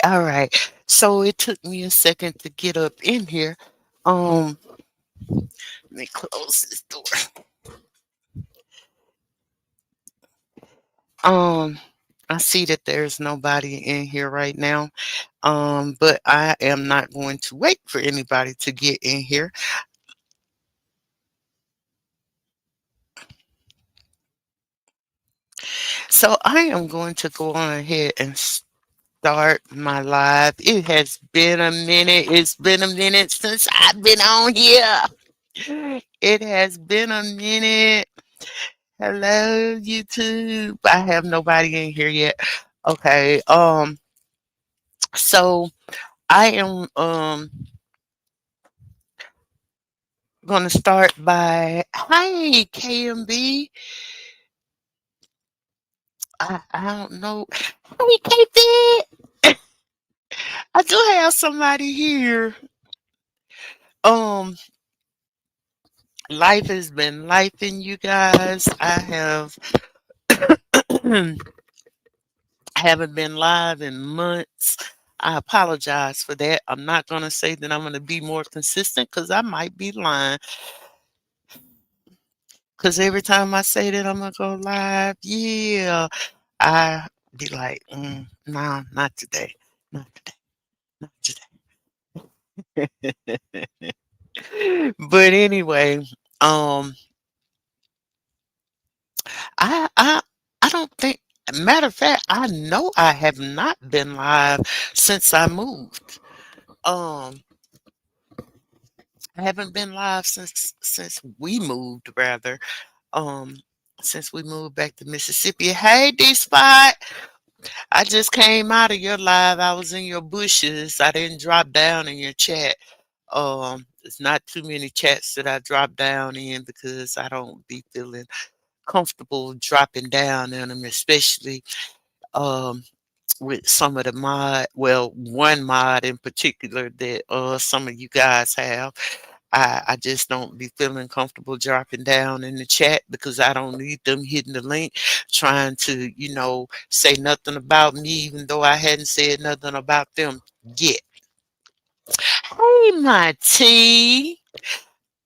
all right. So it took me a second to get up in here. Um, Let me close this door. Um, I see that there's nobody in here right now. But I am not going to wait for anybody to get in here. So I am going to go on ahead and start my live. It has been a minute. It's been a minute since I've been on here. It has been a minute. Hello, YouTube. I have nobody in here yet. Okay. So I am gonna start by hi KMB. I don't know. Hi KP. I do have somebody here. Um Life has been life in you guys. I have haven't been live in months. I apologize for that. I'm not going to say that I'm going to be more consistent because I might be lying. Because every time I say that I'm going to go live, yeah, I be like, no, not today. Not today. Not today. But anyway, um, I, I, I don't think, matter of fact, I know I have not been live since I moved. Um, I haven't been live since we moved, rather. Um, since we moved back to Mississippi. Hey, D Spot. I just came out of your live. I was in your bushes. I didn't drop down in your chat. It's not too many chats that I drop down in because I don't be feeling comfortable dropping down in them, especially um with some of the one mod in particular that some of you guys have. I just don't be feeling comfortable dropping down in the chat because I don't need them hitting the link, trying to, say nothing about me, even though I hadn't said nothing about them yet. Hey, my T.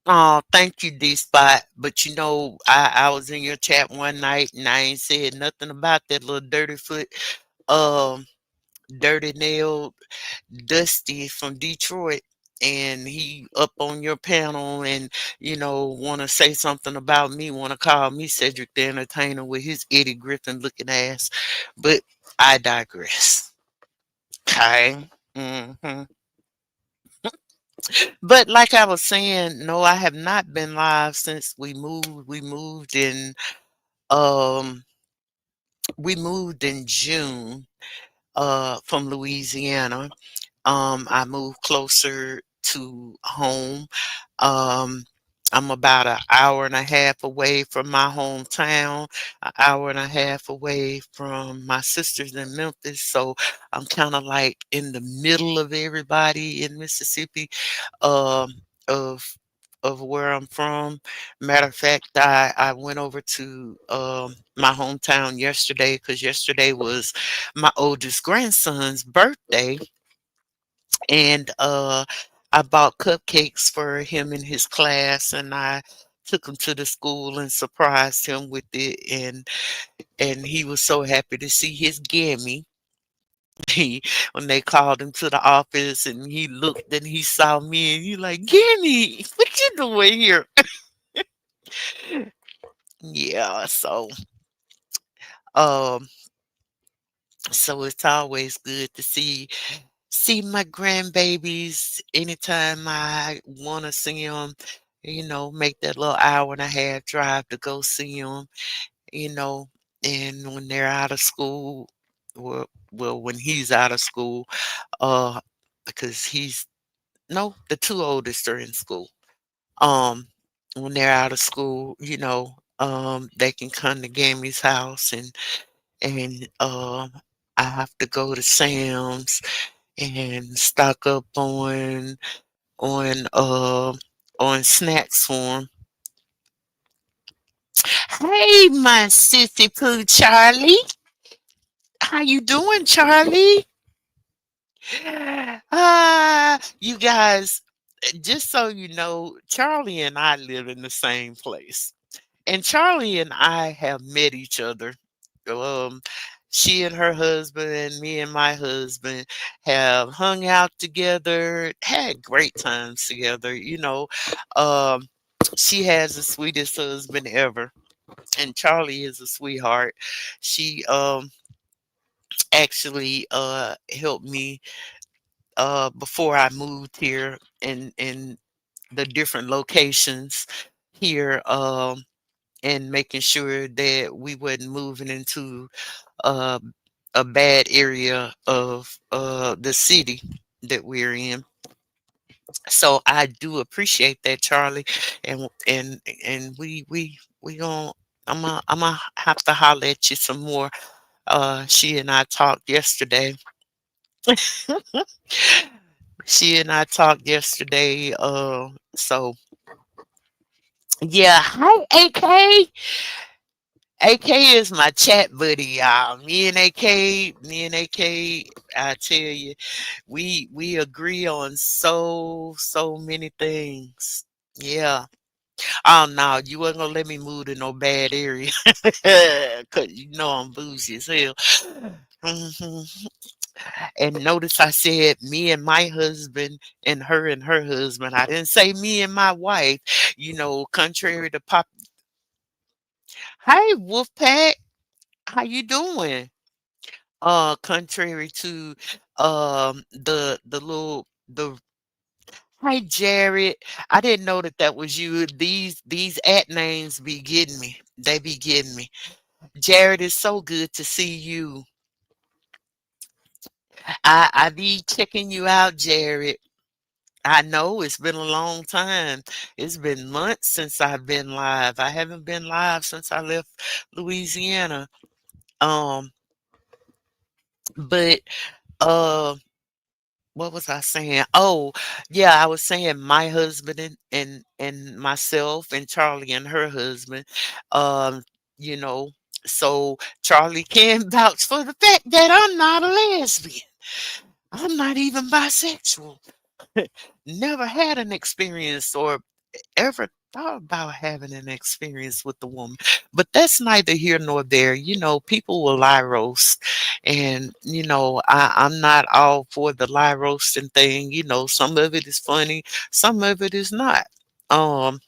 Oh, thank you, D Spot. But I was in your chat one night and I ain't said nothing about that little dirty foot, um, dirty nailed Dusty from Detroit, and he up on your panel and want to say something about me, want to call me Cedric the Entertainer with his Eddie Griffin looking ass. But I digress. Okay. But like I was saying, no, I have not been live since we moved. Um we moved in June from Louisiana. I moved closer to home. Um, I'm about an hour and a half away from my hometown, an hour and a half away from my sisters in Memphis. So I'm kind of like in the middle of everybody in Mississippi, um, of where I'm from. Matter of fact, I went over to my hometown yesterday because yesterday was my oldest grandson's birthday, and I bought cupcakes for him and his class, and I took him to the school and surprised him with it, and he was so happy to see his Gammy. He When they called him to the office and he looked and he saw me and he like, Gammy, what you doing here? Yeah, um so it's always good to see my grandbabies anytime I want to see them, make that little hour and a half drive to go see them, you know, and when they're out of school, when he's out of school, uh, because no, the two oldest are in school. Um, when they're out of school, they can come to Gammy's house and I have to go to Sam's and stock up on on snacks for 'em. Hey, my sissy poo Charlie. How you doing, Charlie? You guys, just so you know, Charlie and I live in the same place. And Charlie and I have met each other. Um, she and her husband and me and my husband have hung out together, had great times together. Um, she has the sweetest husband ever, and Charlie is a sweetheart. She actually helped me before I moved here in the different locations here, and making sure that we wasn't moving into uh, a bad area of the city that we're in. So I do appreciate that, Charlie, and we gon' I'm gonna have to holler at you some more. She and I talked yesterday. She and I talked yesterday. So yeah. Hi, AK. AK is my chat buddy, y'all. Me and AK, I tell you, we agree on so many things. Yeah. Oh no, you wasn't gonna let me move to no bad area. Cause you know I'm bougie as hell. Mhm. And notice I said me and my husband and her husband. I didn't say me and my wife. Contrary to pop. Hey, Wolfpack, how you doing? Contrary to the little the Hi Jared. I didn't know that was you. These at names be getting me. They be getting me. Jared, is so good to see you. I be checking you out, Jared. I know it's been a long time. It's been months since I've been live. I haven't been live since I left Louisiana. Um, but uh what was I saying? Oh, yeah, I was saying my husband and myself and Charlie and her husband. Um, you know, so Charlie can vouch for the fact that I'm not a lesbian. I'm not even bisexual. Never had an experience or ever thought about having an experience with the woman. But that's neither here nor there. People will lie roast. And, I'm not all for the lie roasting thing. Some of it is funny, some of it is not. Um,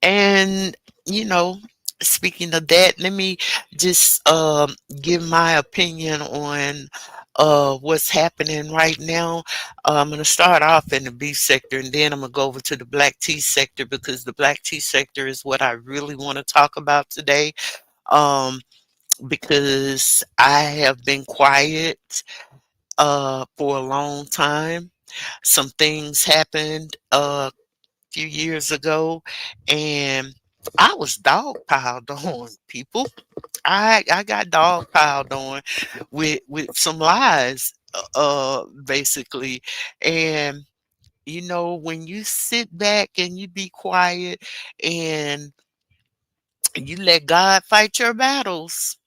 and, you know, speaking of that, let me just give my opinion on what's happening right now. I'm going to start off in the beef sector and then I'm going to go over to the black tea sector because the black tea sector is what I really want to talk about today. Um, because I have been quiet for a long time. Some things happened few years ago, and I was dog piled on, people. I got dog piled on with some lies, basically. And when you sit back and you be quiet and you let God fight your battles.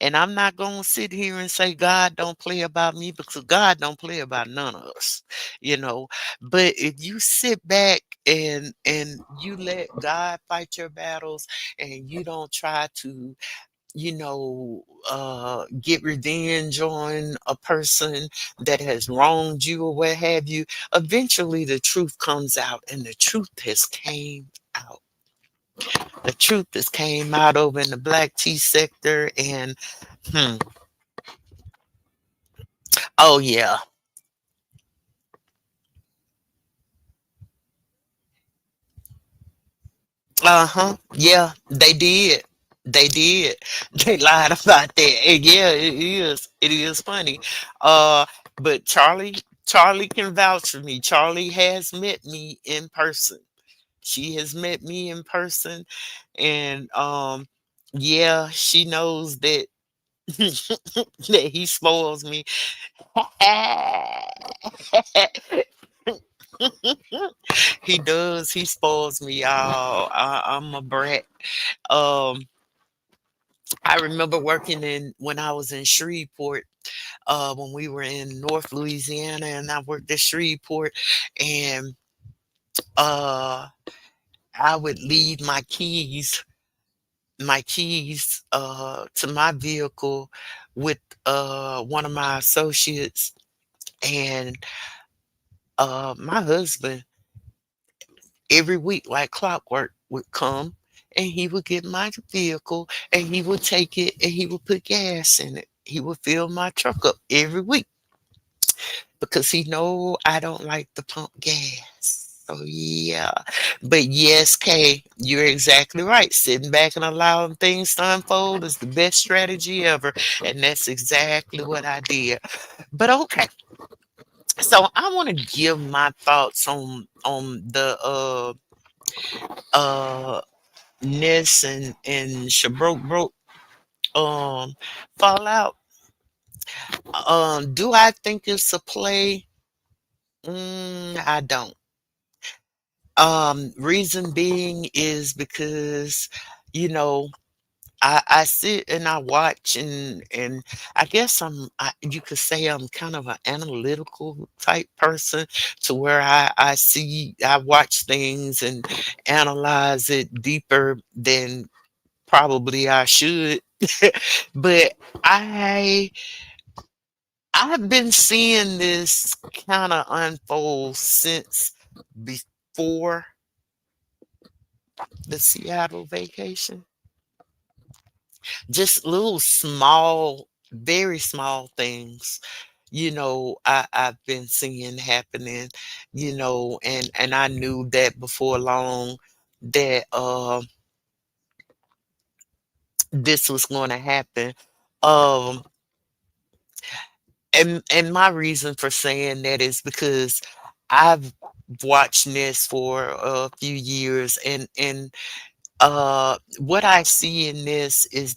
And I'm not going to sit here and say God don't play about me because God don't play about none of us, you know. But if you sit back and you let God fight your battles and you don't try to get revenge on a person that has wronged you or what have you, eventually the truth comes out, and the truth has came out. The truth has came out over in the black tea sector, and hmm, oh yeah. Uh-huh. Yeah, they did. They did. They lied about that. And yeah, it is. It is funny. Uh, but Charlie can vouch for me. Charlie has met me in person. She has met me in person, and yeah, she knows that that he spoils me. He does. He spoils me, y'all. I'm a brat. Um, I remember working in when I was in Shreveport. when we were in North Louisiana, and I worked at Shreveport, and uh, I would leave to my vehicle with one of my associates, and my husband every week like clockwork would come, and he would get my vehicle, and he would take it, and he would put gas in it. He would fill my truck up every week because he know I don't like to pump gas. So yeah. But yes, Kay, you're exactly right. Sitting back and allowing things to unfold is the best strategy ever. And that's exactly what I did. But okay. So I want to give my thoughts on the uh Ness and Shabroke broke um fallout. Do I think it's a play? I don't. Reason being is because, you know, I sit and I watch, and I guess you could say I'm kind of an analytical type person, to where I watch things and analyze it deeper than probably I should. But I I've been seeing this kind of unfold since before the Seattle vacation. Just little small, very small things, I've been seeing happening, and I knew that before long that this was going to happen. Um, and my reason for saying that is because I've watched this for a few years, and what I see in this is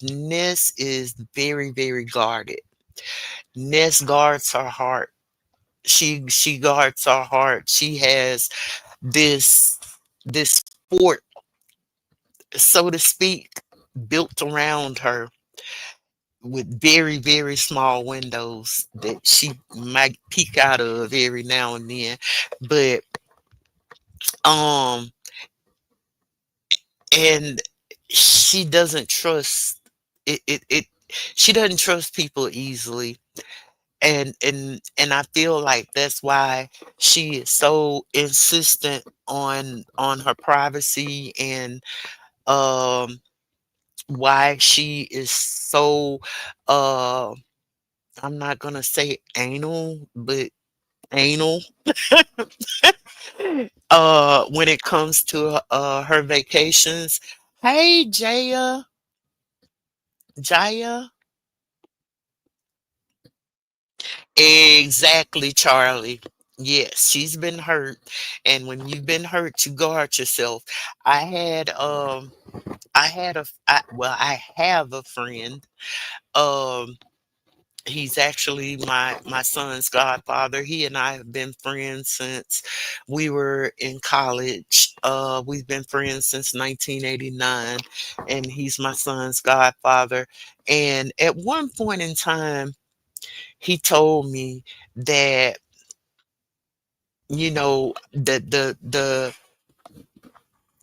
very, very guarded. Ness guards her heart. She guards her heart. She has this this fort, so to speak, built around her with very, very small windows that she might peek out of every now and then. But um and she doesn't trust it she doesn't trust people easily. And I feel like that's why she is so insistent on her privacy, and um why she is so uh I'm not gonna say anal, but anal when it comes to her vacations. Hey Jaya. Exactly, Charlie. Yes, she's been hurt, and when you've been hurt, you guard yourself. I had I have a friend. Um, he's actually my son's godfather. He and I have been friends since we were in college. We've been friends since 1989, and he's my son's godfather. And at one point in time, he told me that, the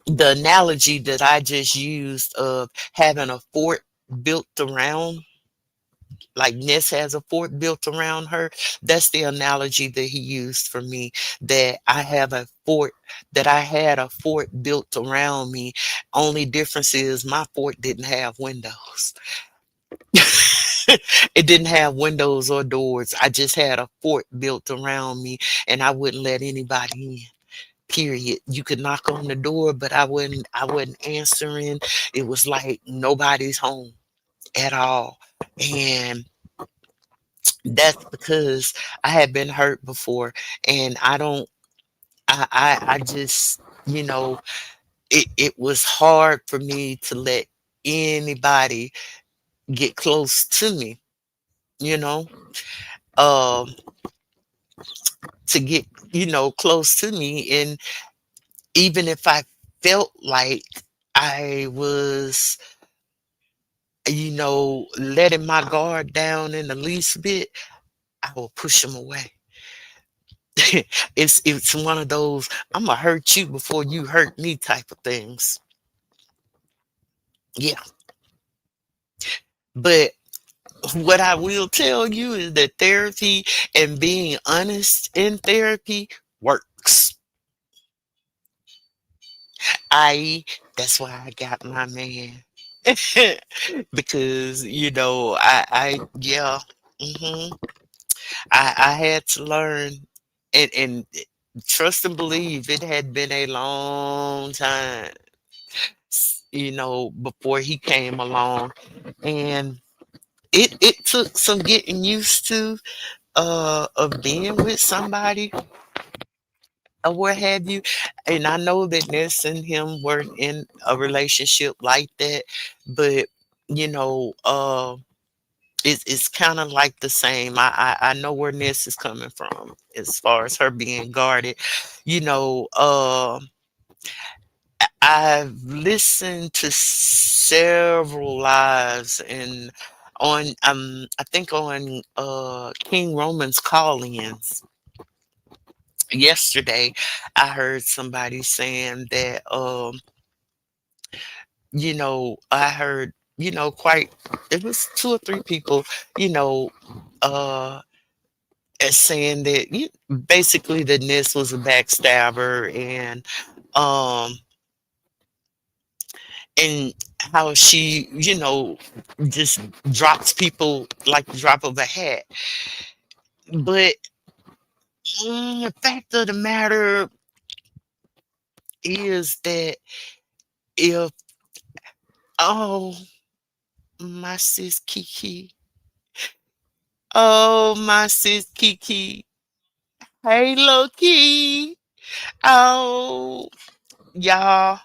analogy that I just used of having a fort built around, like Ness has a fort built around her. That's the analogy that he used for me. That I had a fort built around me. Only difference is my fort didn't have windows. It didn't have windows or doors. I just had a fort built around me, and I wouldn't let anybody in. Period. You could knock on the door, but I wasn't answering. It was like nobody's home at all. And that's because I had been hurt before, and I don't I just, it was hard for me to let anybody get close to me, you know, um, to get, close to me. And even if I felt like I was, letting my guard down in the least bit, I will push them away. It's one of those I'm gonna hurt you before you hurt me type of things. Yeah, but what I will tell you is that therapy and being honest in therapy works. I That's why I got my man. Because I yeah, hmm I had to learn, and trust and believe it had been a long time, before he came along, and it took some getting used to, of being with somebody or what have you. And I know that Ness and him were in a relationship like that, but you know, it's kind of like the same. I know where Ness is coming from as far as her being guarded. You know, I've listened to several lives and I think on King Roman's call-ins yesterday. I heard somebody saying that I heard, quite it was two or three people, you know, uh as saying that basically that Ness was a backstabber, um and how she, just drops people like the drop of a hat. But the fact of the matter is that if oh my sis Kiki, oh my sis Kiki, hey Loki, oh y'all,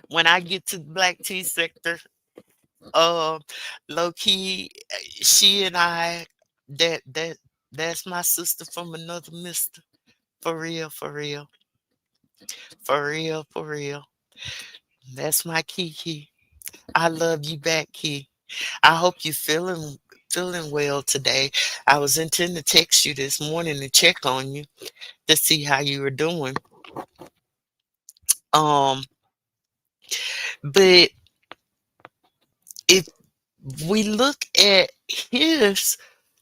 when I get to the black tea sector, uh, low key, she and I, that's my sister from another mister. For real, for real, for real, for real. That's my Kiki. I love you back, Key. I hope you feeling well today. I was intending to text you this morning to check on you to see how you were doing. Um, but if we look at his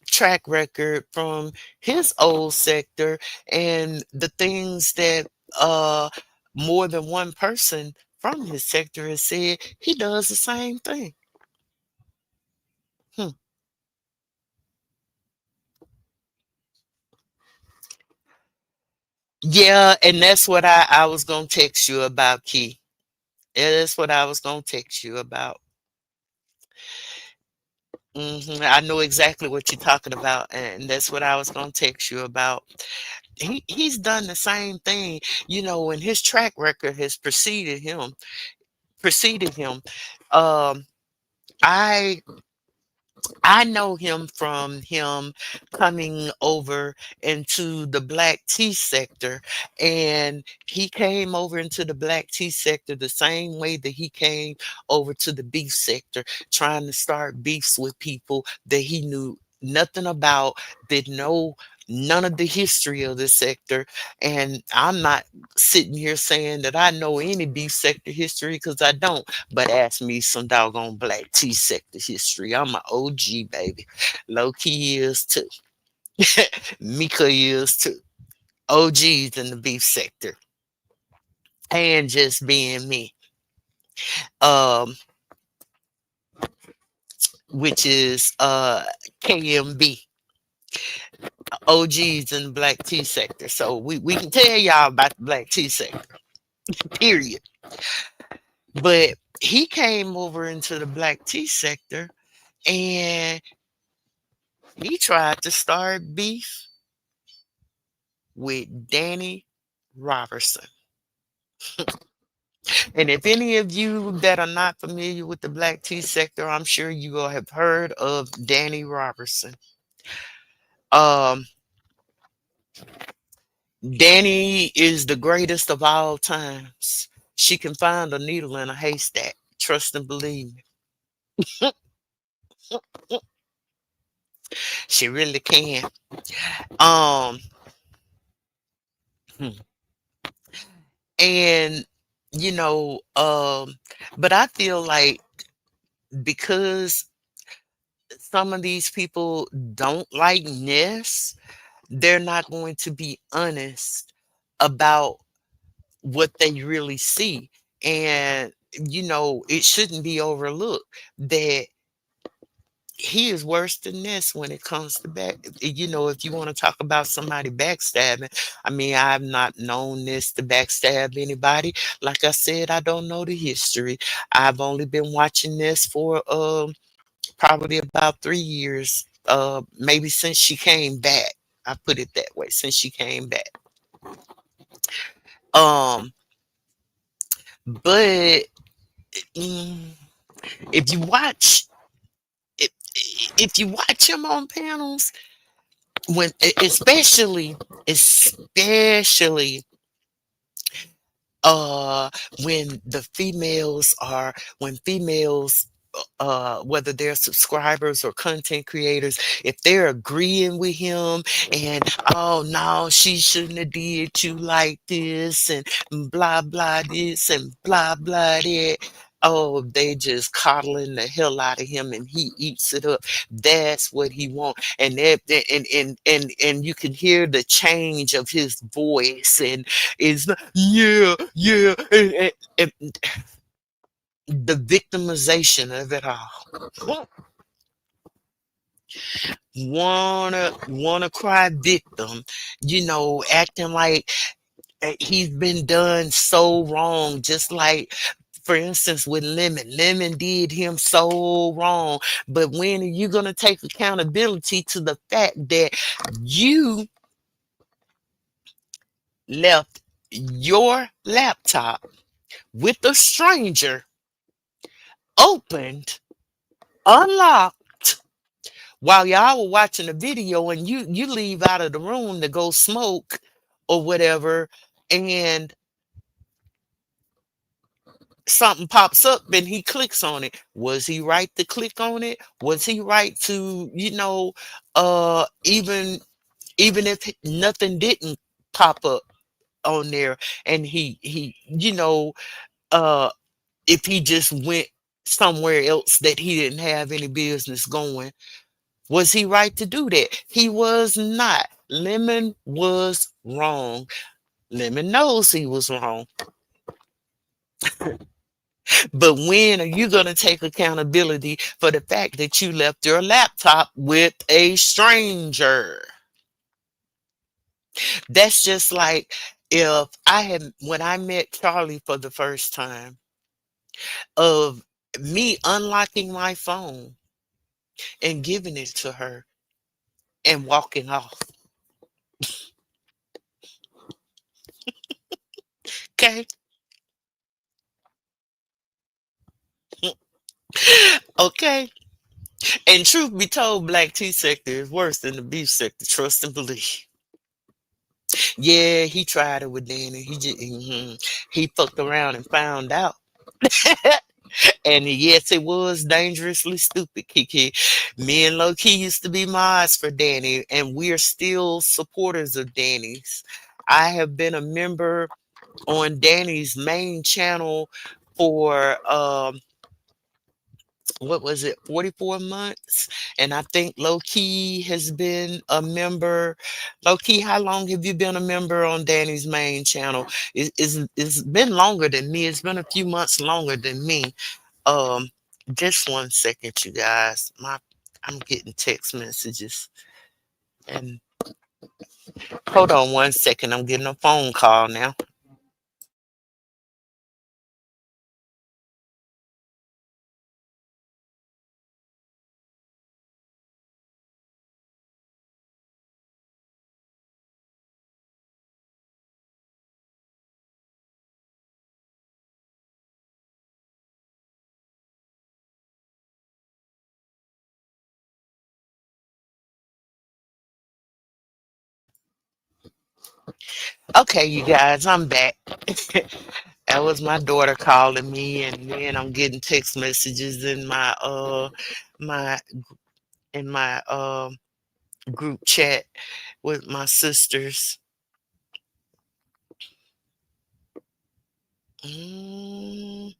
track record from his old sector and the things that uh more than one person from his sector has said, he does the same thing. Hmm. Yeah, and that's what I was gonna text you about, Key. Yeah, that's what I was gonna text you about. I know exactly what you're talking about, and that's what I was gonna text you about. He's done the same thing, and his track record has preceded him. Um, I I know him from him coming over into the black tea sector, and he came over into the black tea sector the same way that he came over to the beef sector, trying to start beefs with people that he knew nothing about, didn't know none of the history of the sector. And I'm not sitting here saying that I know any beef sector history because I don't, but ask me some doggone black tea sector history. I'm an OG, baby. Low key is too. Mika is too. OGs in the beef sector. And just being me. Um, which is KMB. OGs in the black tea sector. So we can tell y'all about the black tea sector, period. But he came over into the black tea sector and he tried to start beef with Danny Robertson. And if any of you that are not familiar with the black tea sector, I'm sure you will have heard of Danny Robertson. Um, Danny is the greatest of all times. She can find a needle in a haystack. Trust and believe me. She really can. Um, hmm, and you know, but I feel like because some of these people don't like Ness, they're not going to be honest about what they really see. And, it shouldn't be overlooked that he is worse than this when it comes to if you want to talk about somebody backstabbing. I mean, I've not known this to backstab anybody. Like I said, I don't know the history. I've only been watching this for probably about 3 years, maybe since she came back. I put it that way, since she came back. Um, but mm, if you watch, if, if you watch him on panels, when especially uh when when females, whether they're subscribers or content creators, if they're agreeing with him and, oh no, she shouldn't have did you like this, and blah blah this and blah blah that. Oh, they just coddling the hell out of him and he eats it up. That's what he wants. And you can hear the change of his voice, and it's yeah, yeah, and the victimization of it all. Wanna cry victim, acting like he's been done so wrong, just like, for instance, with Lemon did him so wrong. But when are you gonna take accountability to the fact that you left your laptop with a stranger opened, unlocked, while y'all were watching the video, and you leave out of the room to go smoke or whatever, and something pops up and he clicks on it? Was he right to click on it? Was he right to, even if nothing didn't pop up on there, and he uh if he just went somewhere else that he didn't have any business going? Was he right to do that? He was not. Lemon was wrong. Lemon knows he was wrong. But when are you going to take accountability for the fact that you left your laptop with a stranger? That's just like, when I met Charlie for the first time, of me unlocking my phone and giving it to her and walking off. Okay. Okay. And truth be told, black tea sector is worse than the beef sector. Trust and believe. Yeah, he tried it with Danny. He fucked around and found out. And yes, it was dangerously stupid, Kiki. Me and Low Key used to be mods for Danny, and we are still supporters of Danny's. I have been a member on Danny's main channel for what was it, 44 months? And I think Low Key has been a member. Low Key, how long have you been a member on Danny's main channel? It's been longer than me. It's been a few months longer than me. Um, just one second, you guys. I'm getting text messages. And hold on one second. I'm getting a phone call now. Okay, you guys, I'm back. That was my daughter calling me, and then I'm getting text messages in my in my group chat with my sisters. Mm,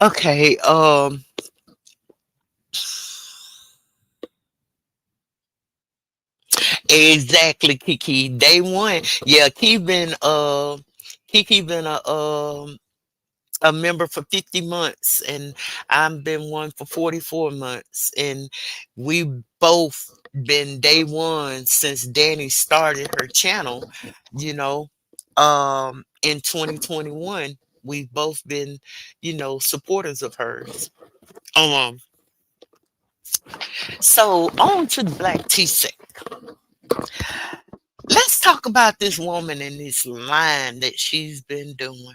okay. Okay, exactly, Kiki. Day one. Yeah, Kiki been a member for 50 months, and I've been one for 44 months, and we both been day one since Danny started her channel, you know, in 2021. We've both been, supporters of hers. Um, so on to the black tea set. Let's talk about this woman and this line that she's been doing.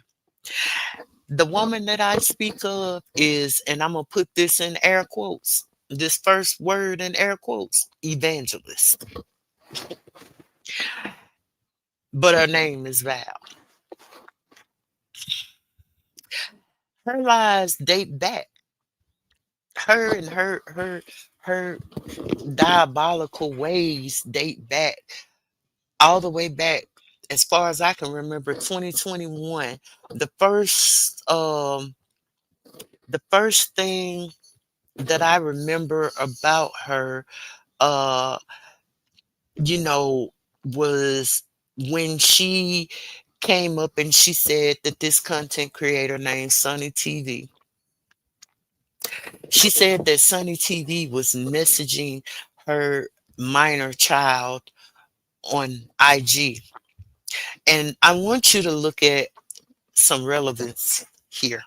The woman that I speak of is, and I'm gonna put this in air quotes, this first word in air quotes, evangelist. But her name is Val. Her lies date back. Her and her diabolical ways date back all the way back, as far as I can remember, 2021. The first thing that I remember about her, uh you know, was when she came up and she said that this content creator named Sunny TV, she said that Sunny TV was messaging her minor child on IG. And I want you to look at some relevance here.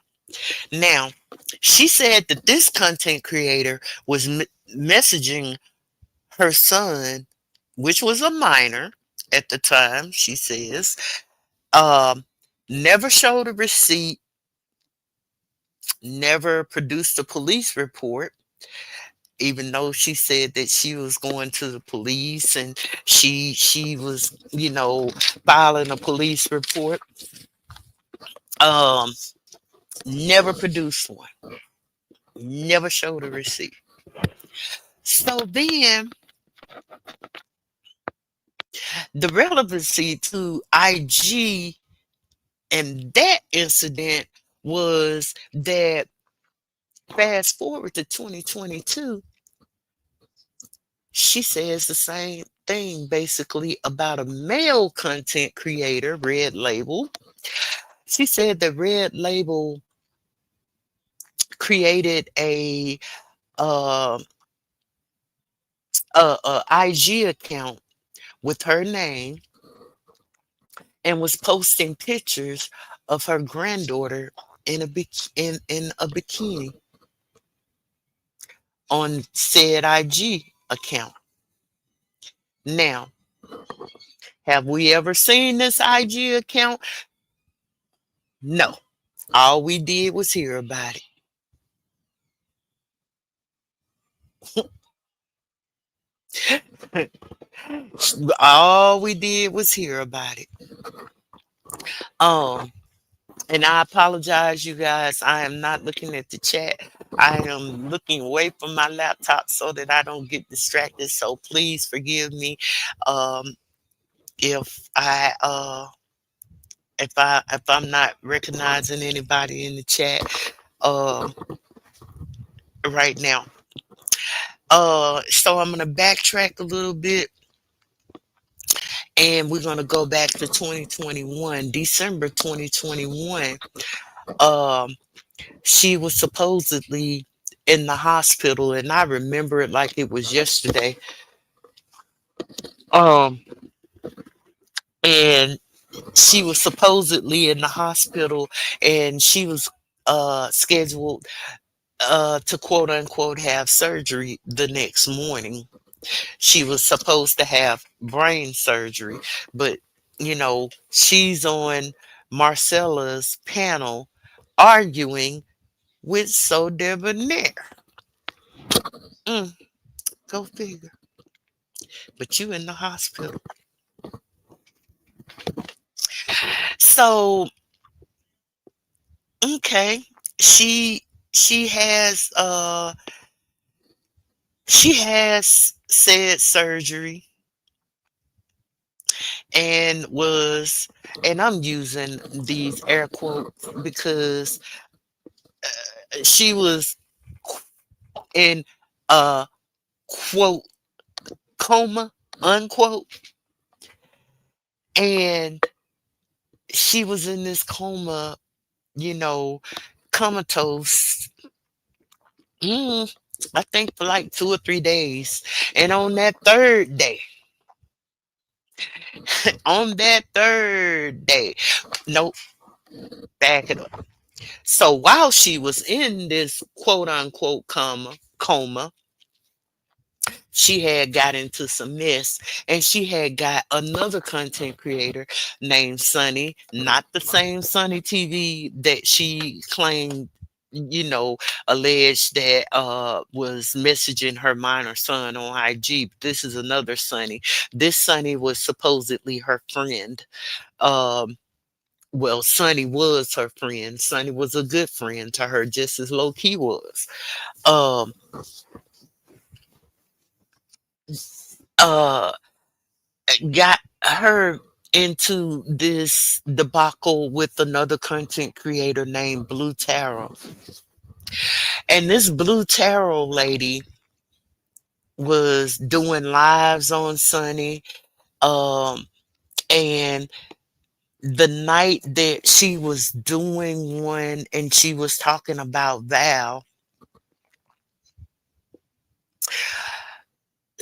Now, she said that this content creator was messaging her son, which was a minor at the time, she says, um, never showed a receipt, never produced a police report, even though she said that she was going to the police and she was, filing a police report. Um, never produced one, never showed a receipt. So then the relevancy to IG and that incident was that, fast forward to 2022, she says the same thing basically about a male content creator, Red Label. She said that Red Label created uh, a IG account with her name and was posting pictures of her granddaughter in a bikini on said IG account. Now, have we ever seen this IG account? No. All we did was hear about it. All we did was hear about it. Um, and I apologize, you guys. I am not looking at the chat. I am looking away from my laptop so that I don't get distracted. So please forgive me um, if I'm not recognizing anybody in the chat um, right now. So I'm gonna backtrack a little bit, and we're gonna go back to 2021, December 2021. Um, she was supposedly in the hospital, and I remember it like it was yesterday. Um, and she was supposedly in the hospital, and she was scheduled to quote unquote have surgery the next morning. She was supposed to have brain surgery, but she's on Marcella's panel arguing with So Debonair. Mm, go figure. But you in the hospital. So, okay. She she has she has said surgery and was, and I'm using these air quotes because she was in a quote coma unquote, and she was in this coma, you know, comatose. mm, I think for like 2 or 3 days, and on that third day, on that third day, nope, back it up. So while she was in this quote unquote coma, she had got into some mess, and she had got another content creator named Sunny, not the same Sunny TV that she claimed, you know, alleged that was messaging her minor son on IG. This is another Sunny. This Sunny was supposedly her friend. Um well, Sunny was her friend. Sunny was a good friend to her, just as low key was. Um, uh, got her into this debacle with another content creator named Blue Tarot. And this Blue Tarot lady was doing lives on Sunny. Um, and the night that she was doing one and she was talking about Val,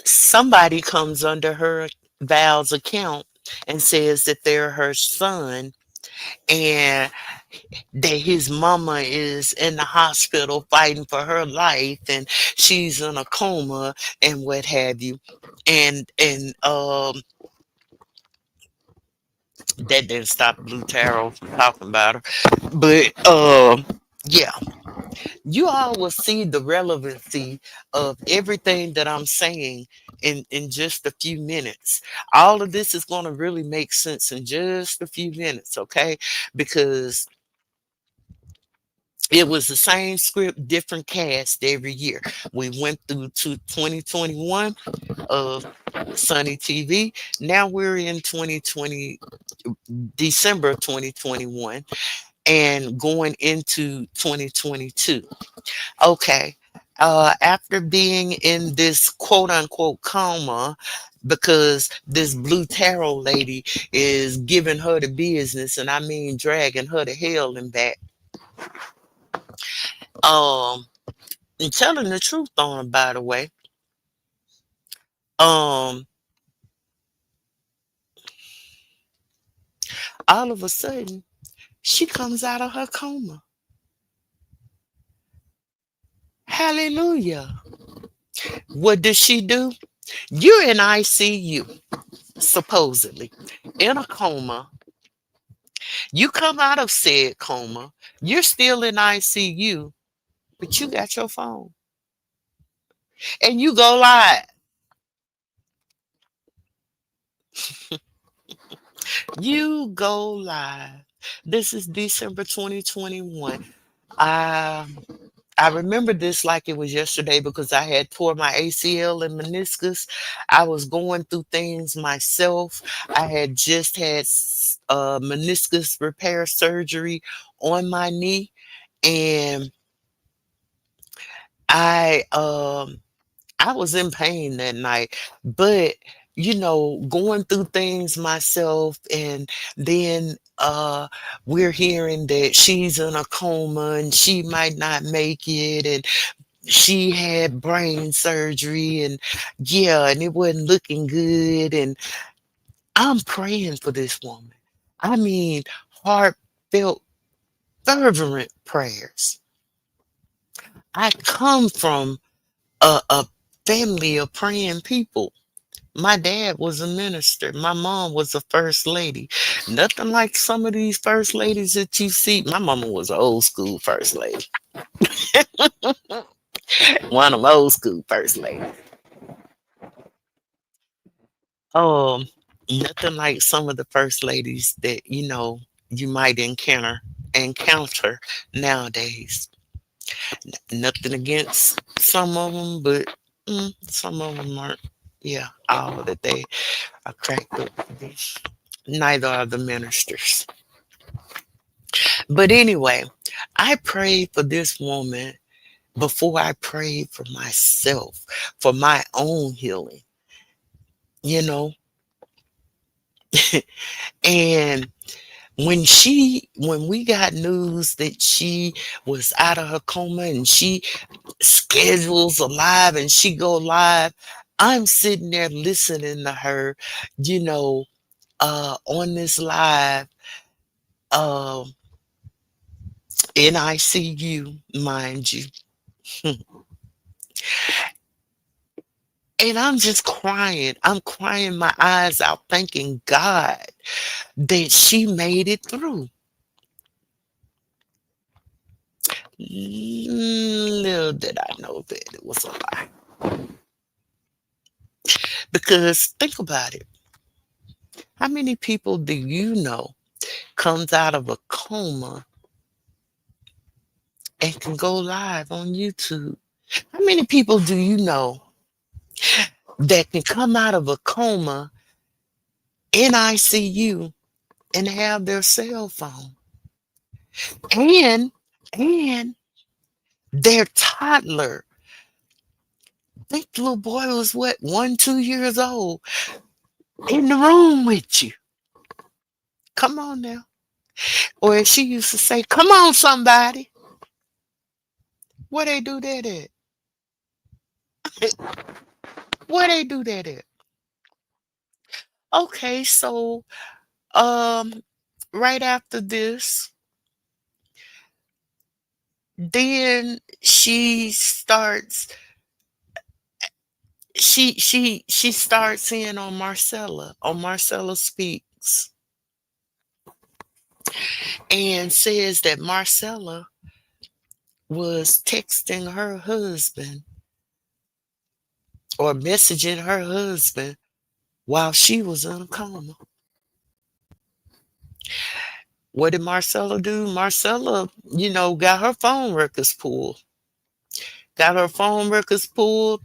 somebody comes under her Val's account and says that they're her son and that his mama is in the hospital fighting for her life and she's in a coma and what have you. And that didn't stop Blue Tarot from talking about her. But yeah, you all will see the relevancy of everything that I'm saying in just a few minutes. All of this is going to really make sense in just a few minutes, okay? Because it was the same script, different cast every year. We went through to 2021 of Sunny TV. Now we're in 2020, December of 2021, and going into 2022. Okay. After being in this quote unquote coma, because this Blue Tarot lady is giving her the business, and I mean dragging her to hell and back. Um, and telling the truth on her, by the way. Um, all of a sudden, she comes out of her coma. Hallelujah. What does she do? You're in ICU, supposedly, in a coma. You come out of said coma. You're still in ICU, but you got your phone and you go live. You go live. This is December 2021. Um, I remember this like it was yesterday because I had tore my ACL and meniscus. I was going through things myself. I had just had meniscus repair surgery on my knee, and I um I was in pain that night, but going through things myself, and then we're hearing that she's in a coma and she might not make it, and she had brain surgery, and yeah, and it wasn't looking good, and I'm praying for this woman. I mean, heartfelt, fervent prayers. I come from a family of praying people. My dad was a minister. My mom was a first lady. Nothing like some of these first ladies that you see. My mama was an old school first lady. One of them old school first ladies. Um, Nothing like some of the first ladies that you might encounter nowadays. Nothing against some of them, but some of them aren't. Yeah, all that they are cracked up to be. Neither are the ministers. But anyway, I prayed for this woman before I prayed for myself, for my own healing, you know. And when we got news that she was out of her coma and she schedules alive and she go live, I'm sitting there listening to her, you know, on this live, uh, in ICU, mind you. And I'm just crying. I'm crying my eyes out, thanking God that she made it through. Little did I know that it was a lie. Because think about it. How many people do you know comes out of a coma and can go live on YouTube? How many people do you know that can come out of a coma in ICU and have their cell phone? And their toddler. I think the little boy was what, 1, 2 years old, in the room with you. Come on now. Or as she used to say, come on, somebody. Where they do that at? Where they do that at? Okay, so um right after this, then she starts in on Marcella Speaks, and says that Marcella was texting her husband or messaging her husband while she was in a coma. What did Marcella do? Marcella, got her phone records pulled. Got her phone records pulled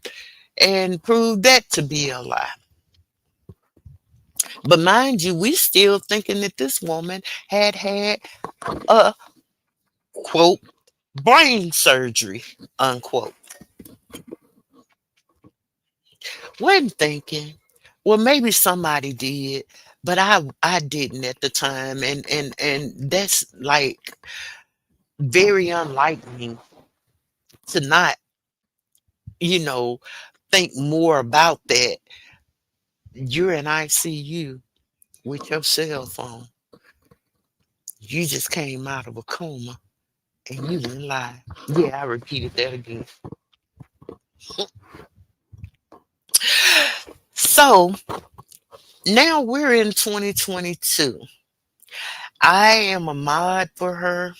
and proved that to be a lie. But mind you, we still thinking that this woman had a quote brain surgery unquote. Wasn't thinking, well, maybe somebody did, but I didn't at the time, and that's like very unlike me to not, you know, think more about that. You're in ICU with your cell phone. You just came out of a coma and you didn't lie. Yeah, I repeated that again. So now we're in 2022. I am a mod for her.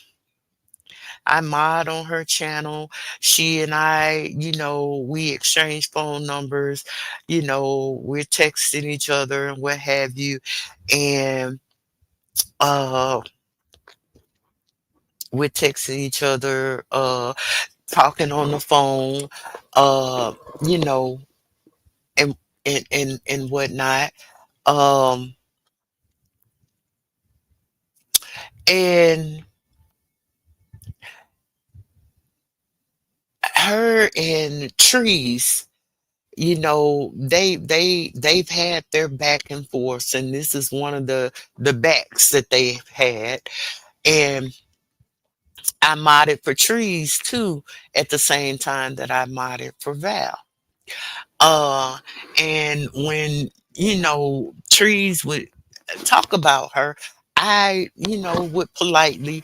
I mod on her channel. She and I, we exchange phone numbers, we're texting each other and what have you. And uh we're texting each other, talking on the phone, uh, you know, and and whatnot. Um and her and Trees, they've had their back and forth, and this is one of the backs that they've had. And I modded for Trees too at the same time that I modded for Val. uh and when Trees would talk about her, I would politely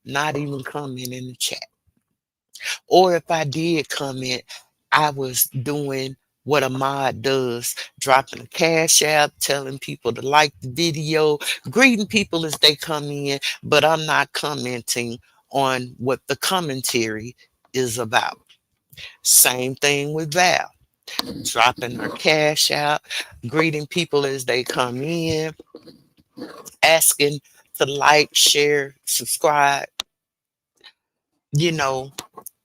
not even comment in the chat. Or if I did comment, I was doing what a mod does, dropping a cash app, telling people to like the video, greeting people as they come in, but I'm not commenting on what the commentary is about. Same thing with Val, dropping her cash out, greeting people as they come in, asking to like, share, subscribe, you know,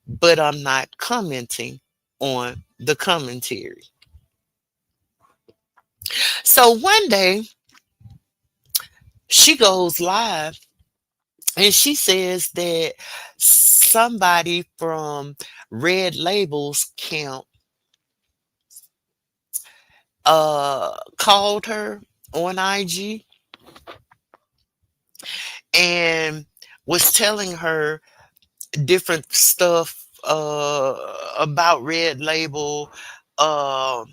but I'm not commenting on the commentary. So one day she goes live and she says that somebody from Red Label's camp called her on IG and was telling her different stuff about Red Label, uh,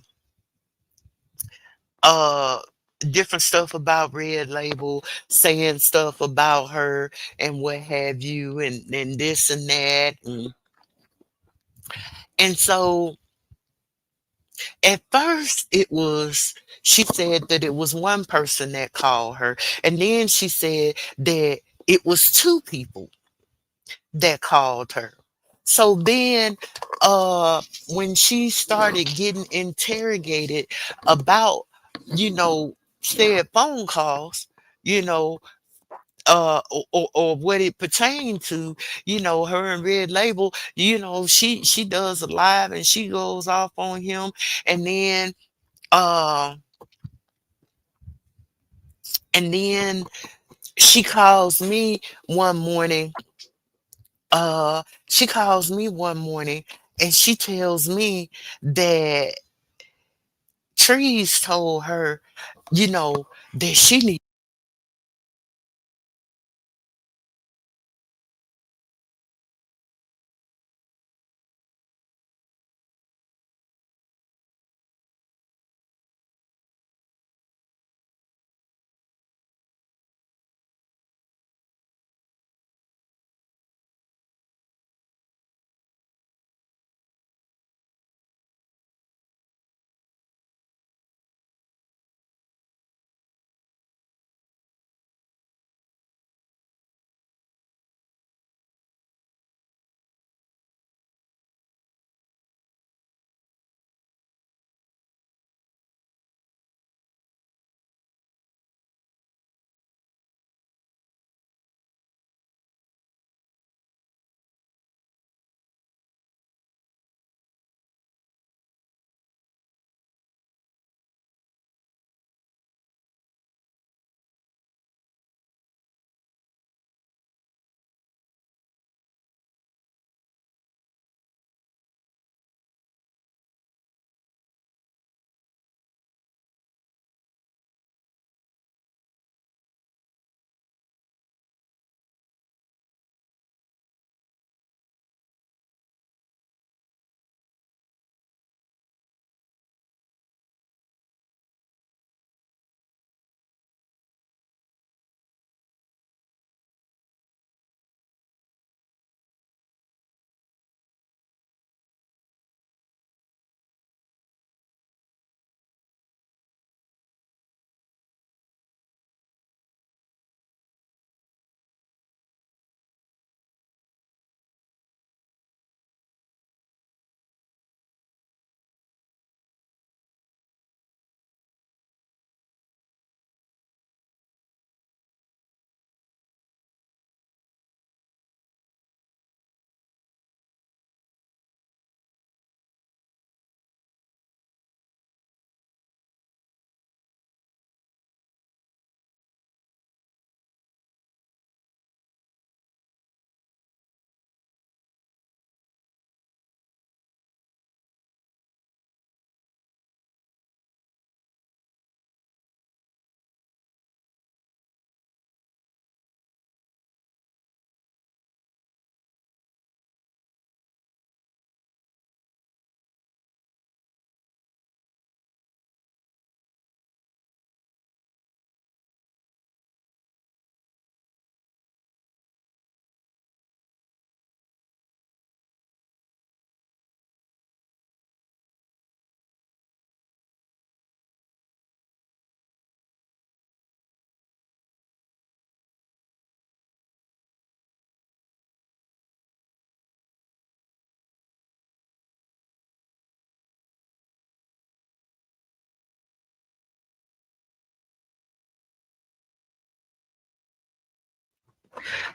uh, different stuff about Red Label, saying stuff about her and what have you, and this and that. And so at first she said that it was one person that called her, and then she said that it was two people that called her. So then, when she started getting interrogated about, said phone calls, you know, or what it pertained to, her and Red Label, she does a live and she goes off on him, and then, uh, and then she calls me one morning. She calls me one morning and she tells me that Trees told her, that she need.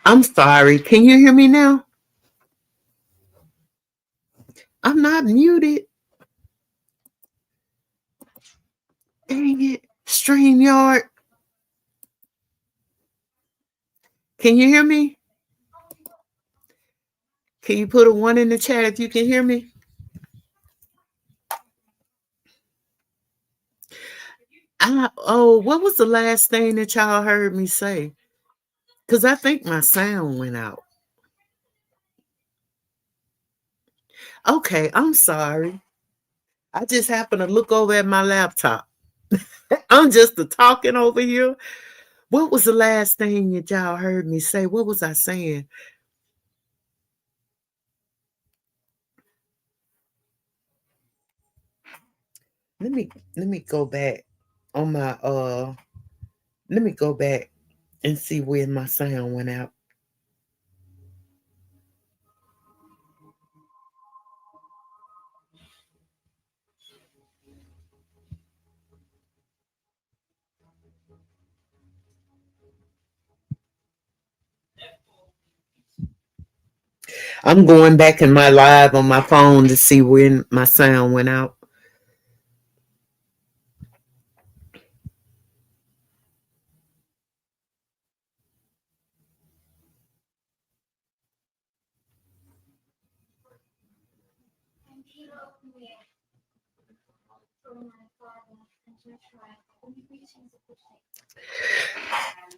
I'm sorry. Can you hear me now? I'm not muted. Dang it. StreamYard. Can you hear me? Can you put a one in the chat if you can hear me? What was the last thing that y'all heard me say? Because I think my sound went out. Okay, I'm sorry. I just happened to look over at my laptop. I'm just a talking over here. What was the last thing that y'all heard me say? What was I saying? Let me go back on my let me go back and see where my sound went out. I'm going back in my live on my phone to see when my sound went out.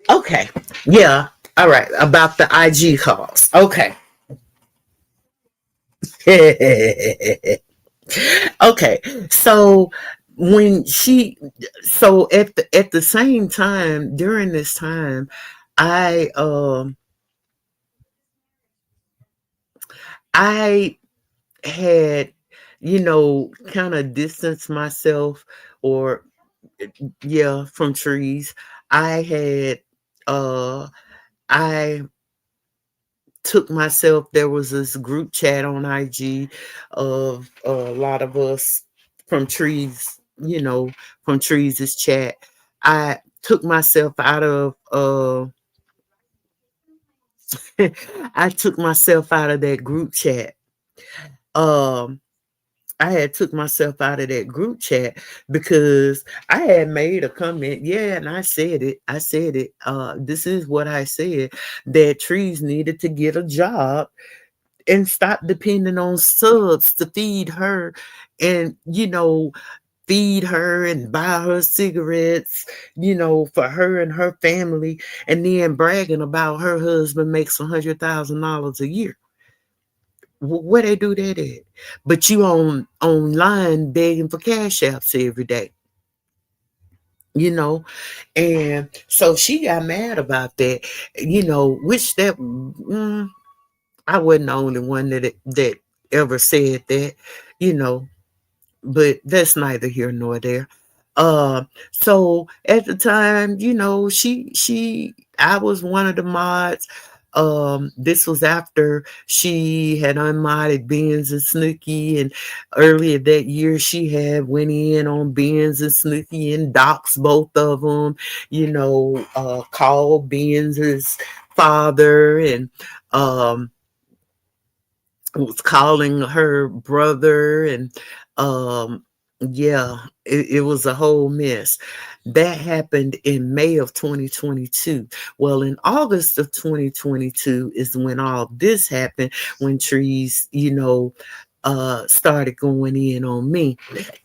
Okay. Yeah. All right. About the IG calls. Okay. Okay. So when she so at the same time during this time, I I had, kind of distanced myself, or yeah, from trees. I had uh I took myself, there was this group chat on IG of a lot of us from trees, from trees' chat. I took myself out of I took myself out of that group chat. Um I had took myself out of that group chat because I had made a comment. Yeah, and I said it. I said it. This is what I said, that trees needed to get a job and stop depending on subs to feed her, and feed her and buy her cigarettes, for her and her family, and then bragging about her husband makes $100,000 a year. Where they do that at? But you online begging for cash apps every day, you know. And so she got mad about that, which I wasn't the only one that ever said that, you know. But that's neither here nor there. So at the time, she I was one of the mods. This was after she had unmodded Benz and Snooki, and earlier that year she had went in on Benz and Snooki and doxed both of them, called Benz's father, and was calling her brother, and um yeah, it was a whole mess. That happened in May of 2022. Well, in August of 2022 is when all this happened, when trees, started going in on me.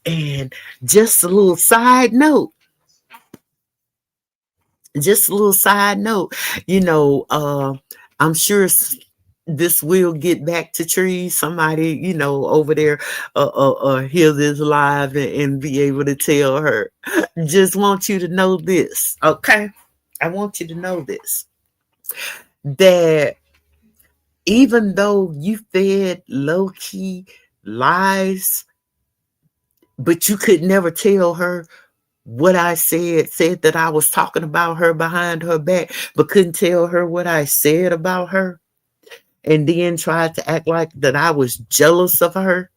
And just a little side note, just a little side note, I'm sure this will get back to trees. Somebody, over there, hear this live, and be able to tell her. Just want you to know this, okay? I want you to know this, that even though you fed low key lies, but you could never tell her what I said that I was talking about her behind her back, but couldn't tell her what I said about her, and then tried to act like that I was jealous of her,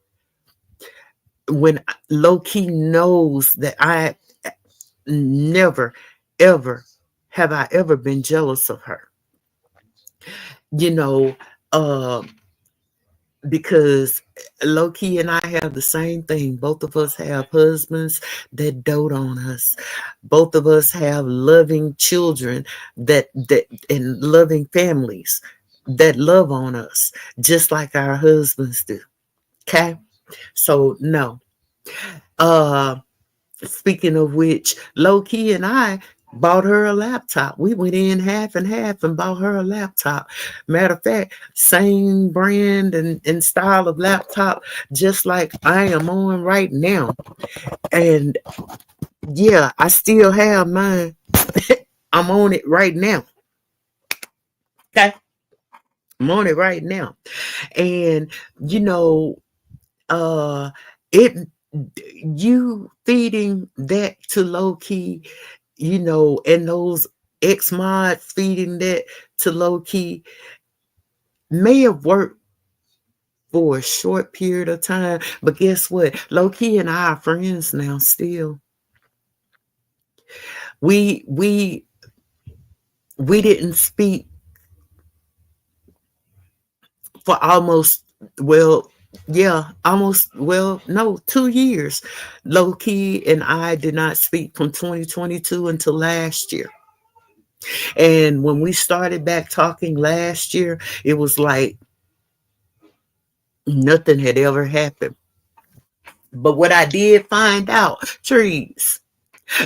when low key knows that I never, ever have I ever been jealous of her. You know, uh, because Loki and I have the same thing. Both of us have husbands that dote on us. Both of us have loving children that and loving families that love on us, just like our husbands do. Okay, so no. Uh, Speaking of which, Low Key and I bought her a laptop. We went in half and half and bought her a laptop. Matter of fact, same brand and style of laptop, just like I am on right now. And yeah, I still have mine. I'm on it right now. Okay. I'm on it right now. And you know, uh it you feeding that to Low Key, and those X mods feeding that to Low Key may have worked for a short period of time, but guess what? Low Key and I are friends now. Still, we we didn't speak for almost, well, yeah, almost, well, no, 2 years. Low Key and I did not speak from 2022 until last year. And when we started back talking last year, it was like nothing had ever happened. But what I did find out, Trees,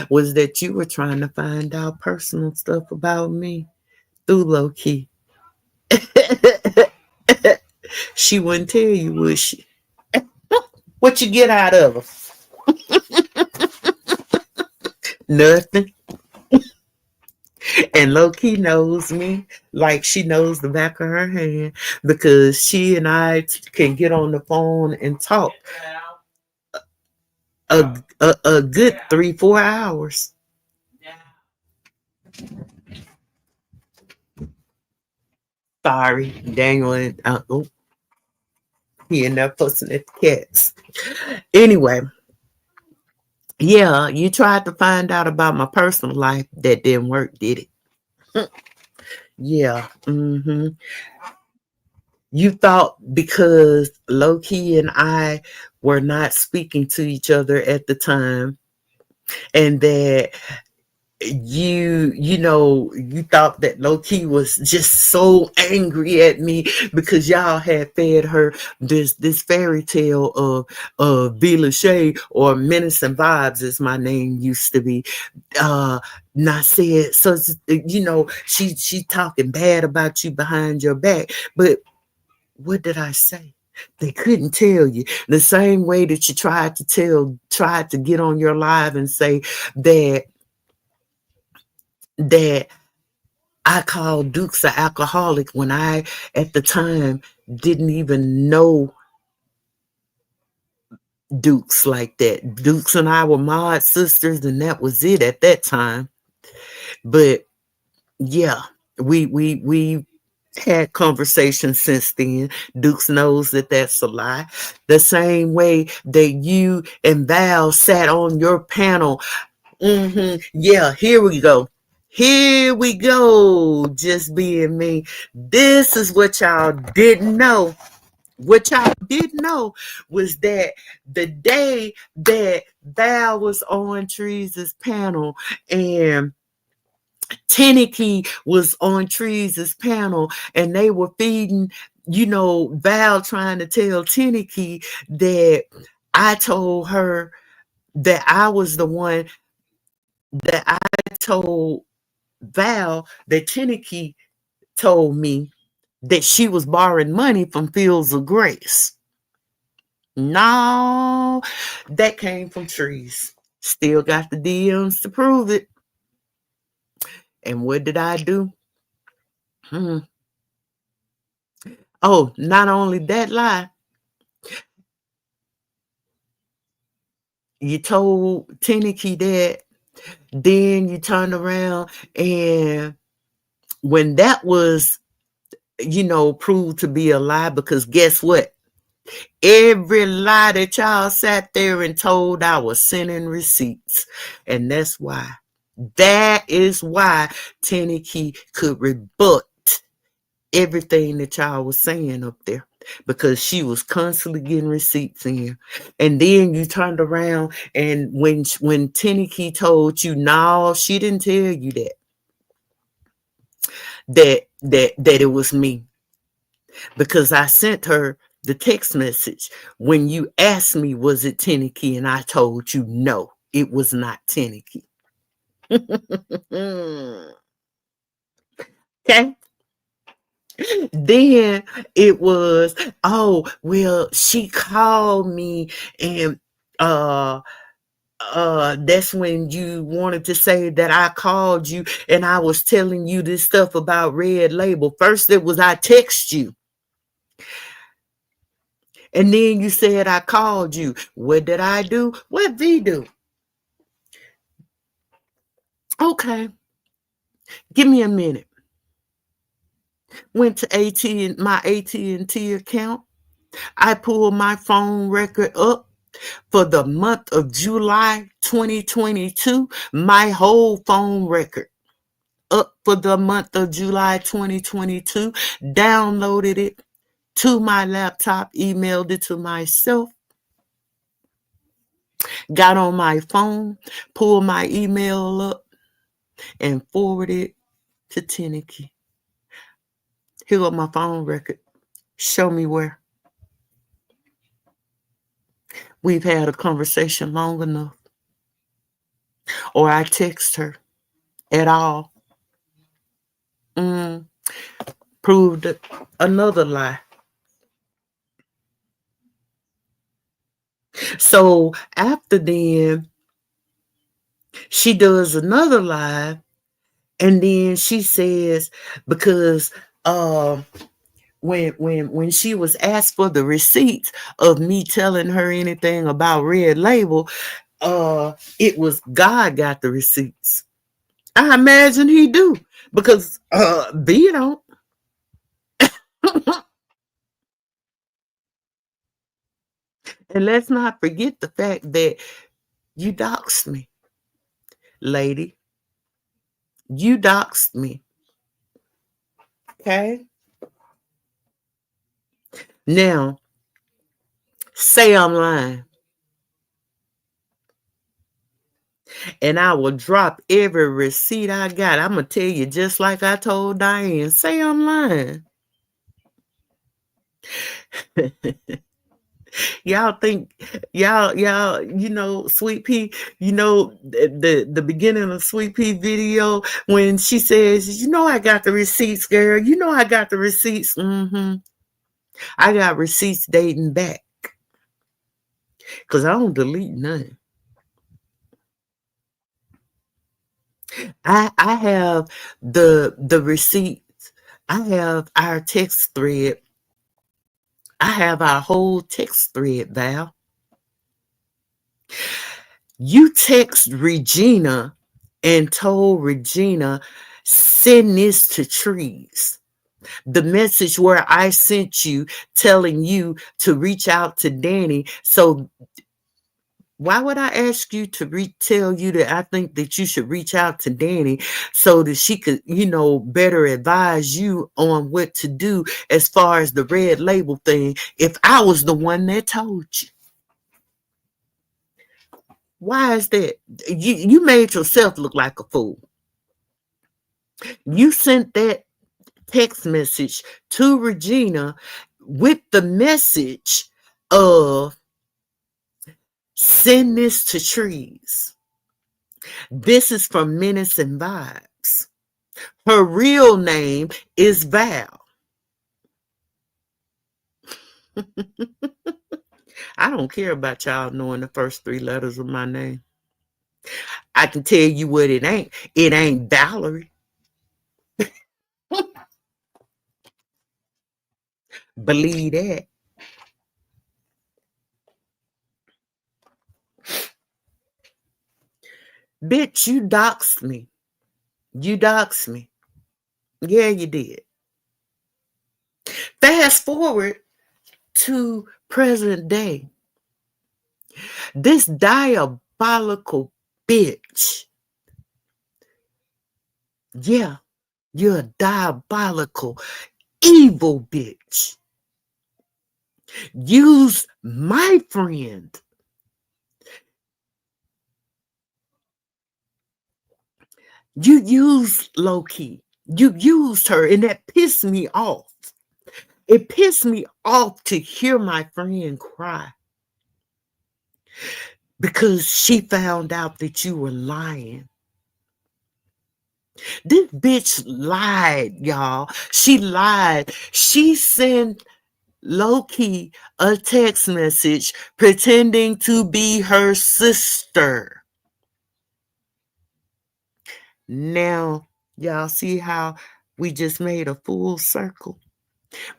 was that you were trying to find out personal stuff about me through Low Key. She wouldn't tell you, would she? What you get out of her? Nothing. And Low Key knows me like she knows the back of her hand, because she and I can get on the phone and talk a good 3-4 hours. Sorry, Daniel. Oh, he ended up fussing at the cats. Anyway, yeah, you tried to find out about my personal life. That didn't work, did it? Yeah. You thought because Low Key and I were not speaking to each other at the time, and that you thought that Low Key was just so angry at me because y'all had fed her this fairy tale of Bila Shay, or Menace and Vibes as my name used to be. And I said, so she talking bad about you behind your back. But what did I say? They couldn't tell you. The same way that you tried to get on your live and say that I called Dukes an alcoholic, when I, at the time, didn't even know Dukes like that. Dukes and I were mod sisters, and that was it at that time. But yeah, we had conversations since then. Dukes knows that that's a lie. The same way that you and Val sat on your panel. Yeah, here we go. Here we go. Just being me. This is what y'all didn't know. What y'all didn't know was that the day that Val was on Trees' panel and Tenneke was on Trees' panel, and they were feeding, Val trying to tell Tenneke that I told her that I was the one, that I told Val that Tenneke told me that she was borrowing money from Fields of Grace. No, that came from Trees. Still got the DMs to prove it. And what did I do? Oh, not only that lie, you told Tenneke that, then you turned around, and when that was, proved to be a lie, because guess what? Every lie that y'all sat there and told, I was sending receipts. And that's why. That is why Tenneke could rebut everything that y'all was saying up there. because she was constantly getting receipts in. And then you turned around, and when Tenneke told you, no, she didn't tell you that it was me, because I sent her the text message when you asked me, was it Tenneke? And I told you, no, it was not Tenneke. Okay. Then it was, oh, well, she called me, and that's when you wanted to say that I called you and I was telling you this stuff about Red Label. First it was I text you, and then you said I called you. What did I do? What V do? Okay, give me a minute. Went to my AT&T account. I pulled my phone record up for the month of July 2022, my whole phone record up for the month of July 2022, downloaded it to my laptop, emailed it to myself, got on my phone, pulled my email up, and forwarded it to Tenneke. Here on my phone record. Show me where. We've had a conversation long enough. Or I text her at all. Proved another lie. So after then, she does another lie, and then she says, because when she was asked for the receipts of me telling her anything about Red Label, it was God got the receipts. I imagine he do, because B don't. And let's not forget the fact that you doxed me, lady. You doxed me. Okay? Now, say I'm lying, and I will drop every receipt I got. I'm going to tell you just like I told Diane. Say I'm lying. Y'all think, Sweet Pea, the beginning of Sweet Pea video when she says, I got the receipts, girl. I got the receipts. I got receipts dating back, because I don't delete nothing. I have the receipts. I have our text thread. I have our whole text thread, Val. You text Regina and told Regina, send this to Trees. The message where I sent you telling you to reach out to Danny. So why would I ask you to tell you that I think that you should reach out to Danny so that she could, better advise you on what to do as far as the Red Label thing, if I was the one that told you? Why is that? You made yourself look like a fool. You sent that text message to Regina with the message of, send this to Trees. This is from Menace and Vibes. Her real name is Val. I don't care about y'all knowing the first three letters of my name. I can tell you what it ain't. It ain't Valerie. Believe that. Bitch, you doxed me. You doxed me. Yeah, you did. Fast forward to present day. This diabolical bitch. Yeah, you're a diabolical, evil bitch. Use my friend. You used Low-Key. You used her, and that pissed me off. It pissed me off to hear my friend cry because she found out that you were lying. This bitch lied, y'all. She lied. She sent Low-Key a text message pretending to be her sister. Now, y'all see how we just made a full circle?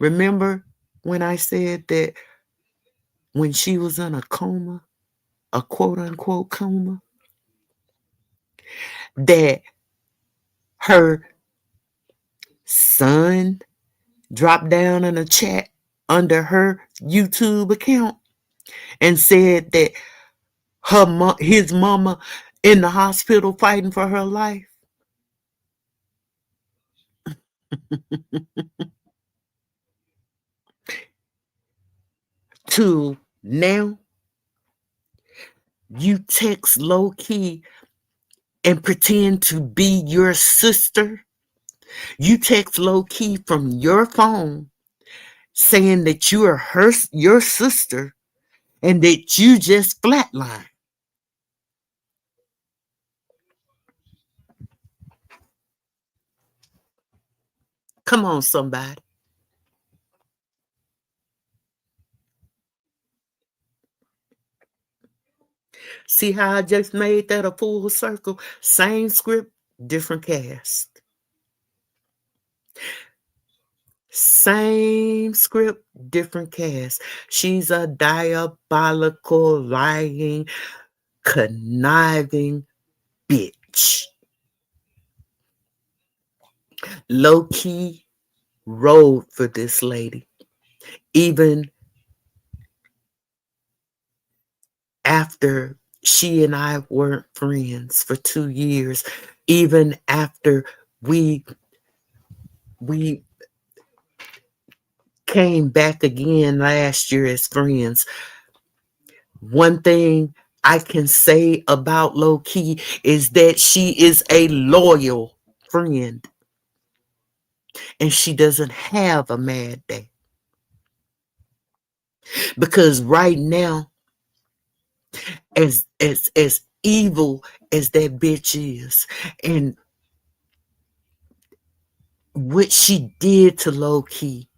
Remember when I said that when she was in a coma, a quote unquote coma, that her son dropped down in a chat under her YouTube account and said that his mama in the hospital fighting for her life? To now, you text Low-Key and pretend to be your sister. You text Low-Key from your phone saying that you are your sister and that you just flatline. Come on, somebody. See how I just made that a full circle? Same script, different cast. Same script, different cast. She's a diabolical, lying, conniving bitch. Low-Key rode for this lady, even after she and I weren't friends for 2 years, even after we we came back again last year as friends. One thing I can say about Low-Key is that she is a loyal friend and she doesn't have a mad day. Because right now, as evil as that bitch is, and what she did to Low-Key,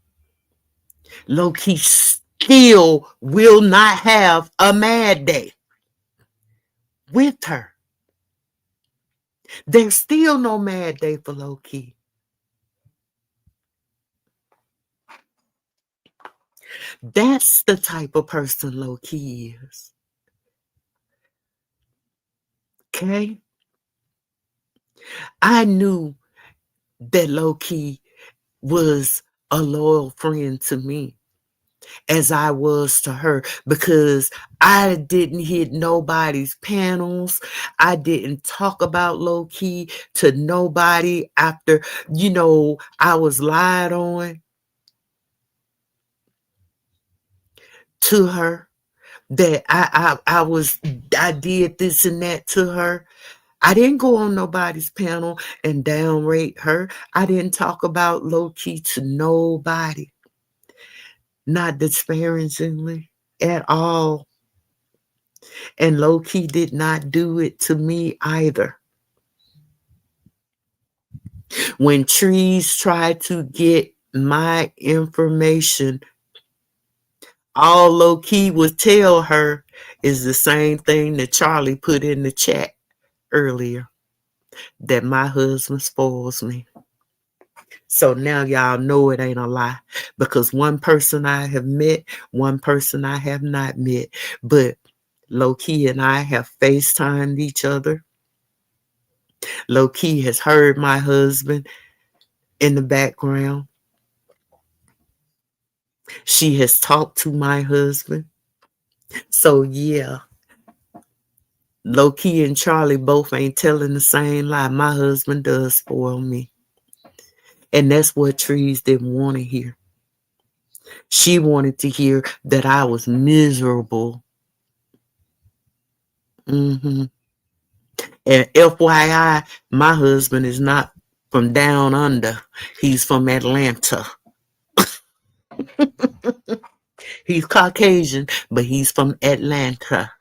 Low-Key still will not have a mad day with her. There's still no mad day for Low-Key. That's the type of person Low-Key is. Okay? I knew that Low-Key was a loyal friend to me as I was to her because I didn't hit nobody's panels. I didn't talk about Low-Key to nobody after, I was lied on to her that I did this and that to her. I didn't go on nobody's panel and downrate her. I didn't talk about Low-Key to nobody, not disparagingly at all. And Low-Key did not do it to me either. When Trees tried to get my information, all Low-Key would tell her is the same thing that Charlie put in the chat earlier, that my husband spoils me. So now y'all know it ain't a lie because one person I have met, one person I have not met. But Low-Key and I have FaceTimed each other. Low-Key has heard my husband in the background. She has talked to my husband. So yeah, Low-Key and Charlie both ain't telling the same lie. My husband does spoil me. And that's what Trees didn't want to hear. She wanted to hear that I was miserable. hmm And FYI, my husband is not from down under. He's from Atlanta. He's Caucasian, but he's from Atlanta,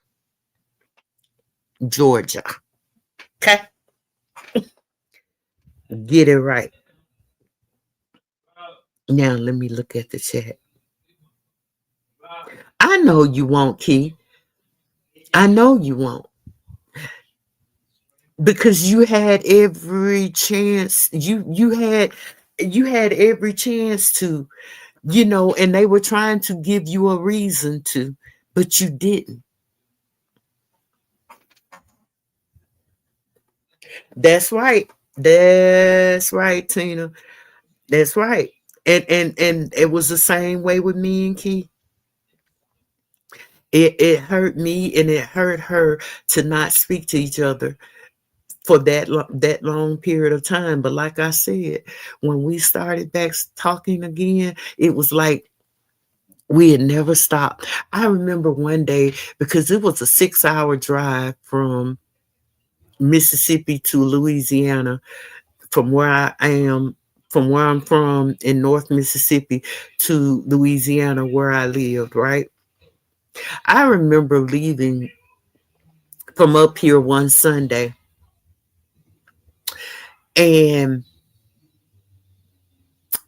Georgia. Okay? Get it right. Now let me look at the chat. I know you won't, Key. I know you won't. Because you had every chance. You had every chance to, and they were trying to give you a reason to, but you didn't. That's right. That's right, Tina. That's right. And it was the same way with me and Key. It hurt me and it hurt her to not speak to each other for that long period of time. But like I said, when we started back talking again, it was like we had never stopped. I remember one day, because it was a 6-hour drive from Mississippi to Louisiana, from where I am, from where I'm from in North Mississippi to Louisiana where I lived, right? I remember leaving from up here one Sunday, and